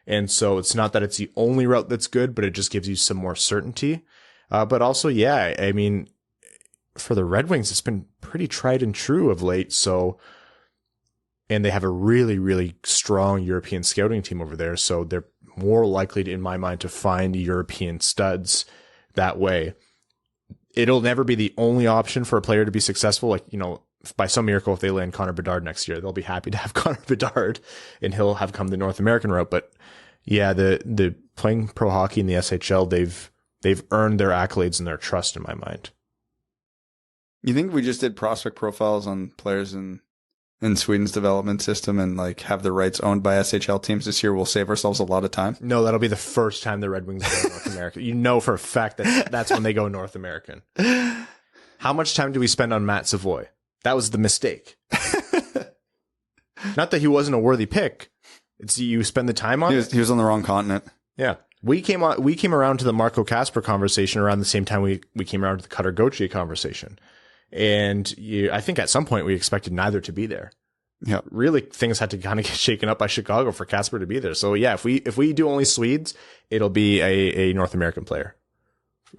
And so it's not that it's the only route that's good, but it just gives you some more certainty. But also, yeah, I mean, for the Red Wings, it's been pretty tried and true of late. So, and they have a really, really strong European scouting team over there. So they're more likely to, in my mind, to find European studs that way. It'll never be the only option for a player to be successful. Like, you know, by some miracle, if they land Connor Bedard next year, they'll be happy to have Connor Bedard and he'll have come the North American route. But yeah, the playing pro hockey in the SHL, they've earned their accolades and their trust in my mind. You think we just did prospect profiles on players in Sweden's development system and like have the rights owned by SHL teams this year, we'll save ourselves a lot of time? No, that'll be the first time the Red Wings go North America. You know for a fact that that's when they go North American. How much time do we spend on Matt Savoy? That was the mistake. Not that he wasn't a worthy pick. It's you spend the time on it. He was on the wrong continent. Yeah. We came around to the Marco Kasper conversation around the same time we came around to the Cutter Gauthier conversation. And I think at some point we expected neither to be there. Yeah. Really, things had to kind of get shaken up by Chicago for Kasper to be there. So yeah, if we do only Swedes, it'll be a North American player.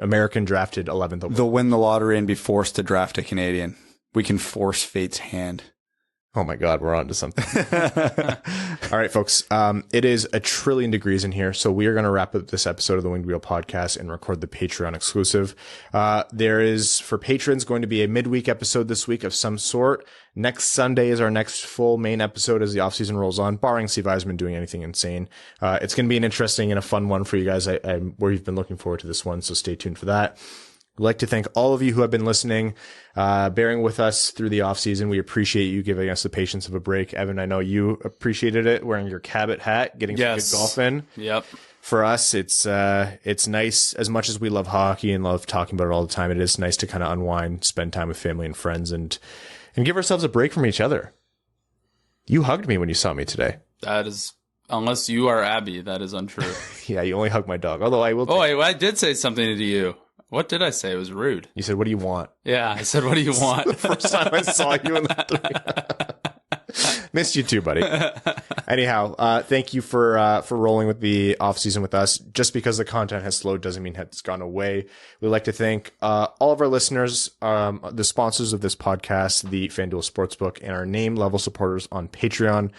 American drafted 11th overall. They'll win the lottery and be forced to draft a Canadian. We can force fate's hand. Oh my God, we're on to something. All right, folks. It is 1 trillion degrees in here, so we are going to wrap up this episode of the Winged Wheel podcast and record the Patreon exclusive. There is, for patrons, going to be a midweek episode this week of some sort. Next Sunday is our next full main episode as the offseason rolls on, barring Steve Yzerman doing anything insane. It's going to be an interesting and a fun one for you guys. We've been looking forward to this one, so stay tuned for that. I'd like to thank all of you who have been listening, bearing with us through the off season. We appreciate you giving us the patience of a break. Evan, I know you appreciated it, wearing your Cabot hat, getting some good golf in. Yep. For us, it's nice. As much as we love hockey and love talking about it all the time, it is nice to kind of unwind, spend time with family and friends, and give ourselves a break from each other. You hugged me when you saw me today. That is, unless you are Abby, that is untrue. Yeah, you only hugged my dog. Although I will. I did say something to you. What did I say? It was rude. You said, "What do you want?" Yeah, I said, "What do you want?" The first time I saw you in the three. Missed you too, buddy. Anyhow, thank you for rolling with the off season with us. Just because the content has slowed doesn't mean it's gone away. We'd like to thank all of our listeners, the sponsors of this podcast, the FanDuel Sportsbook, and our name level supporters on Patreon.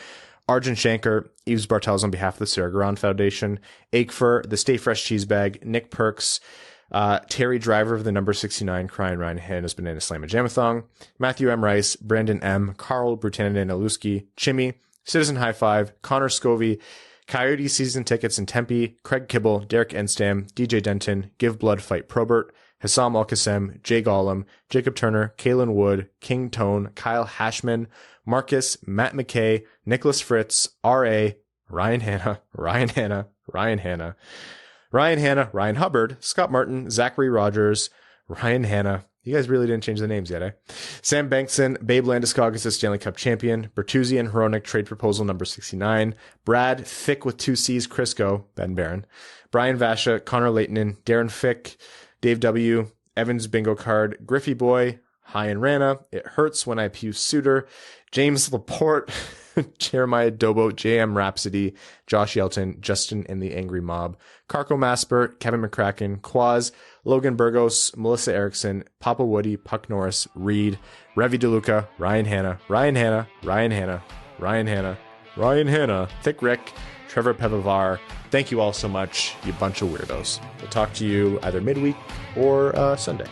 Arjun Shankar, Yves Bartels on behalf of the Sarah Garan Foundation, Aikfer, the Stay Fresh Cheese Bag, Nick Perks, Terry Driver of the number 69, Crying Ryan Hannah's Banana Slam and Jamathon, Matthew M. Rice, Brandon M., Carl Brutanen Naluski, Chimmy, Citizen High Five, Connor Scovey, Coyote Season Tickets in Tempe, Craig Kibble, Derek Enstam, DJ Denton, Give Blood Fight Probert, Hassam Al-Qassem, Jay Gollum, Jacob Turner, Kalen Wood, King Tone, Kyle Hashman, Marcus, Matt McKay, Nicholas Fritz, R.A., Ryan Hanna, Ryan Hubbard, Scott Martin, Zachary Rogers, Ryan Hanna. You guys really didn't change the names yet, eh? Sam Bankson, Babe Landeskog, Stanley Cup champion, Bertuzzi and Hronik, trade proposal number 69, Brad, Thick with 2 C's, Crisco, Ben Barron, Brian Vasha, Connor Leighton, Darren Fick, Dave W., Evans Bingo Card, Griffey Boy, High and Rana, It Hurts When I Pew Suitor, James Laporte, Jeremiah Dobo, JM Rhapsody, Josh Yelton, Justin and the Angry Mob, Carco Masper, Kevin McCracken, Quaz, Logan Burgos, Melissa Erickson, Papa Woody, Puck Norris, Reed, Revi DeLuca, Ryan Hanna, Thick Rick, Trevor Pevavar. Thank you all so much, you bunch of weirdos. We'll talk to you either midweek or Sunday.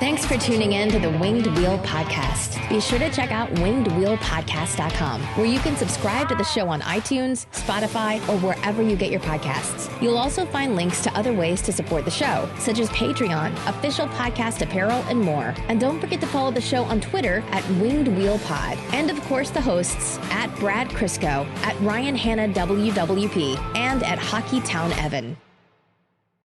Thanks for tuning in to the Winged Wheel Podcast. Be sure to check out wingedwheelpodcast.com, where you can subscribe to the show on iTunes, Spotify, or wherever you get your podcasts. You'll also find links to other ways to support the show, such as Patreon, official podcast apparel, and more. And don't forget to follow the show on Twitter at Winged Wheel Pod. And of course, the hosts at Brad Crisco, at Ryan Hanna WWP, and at Hockeytown Evan.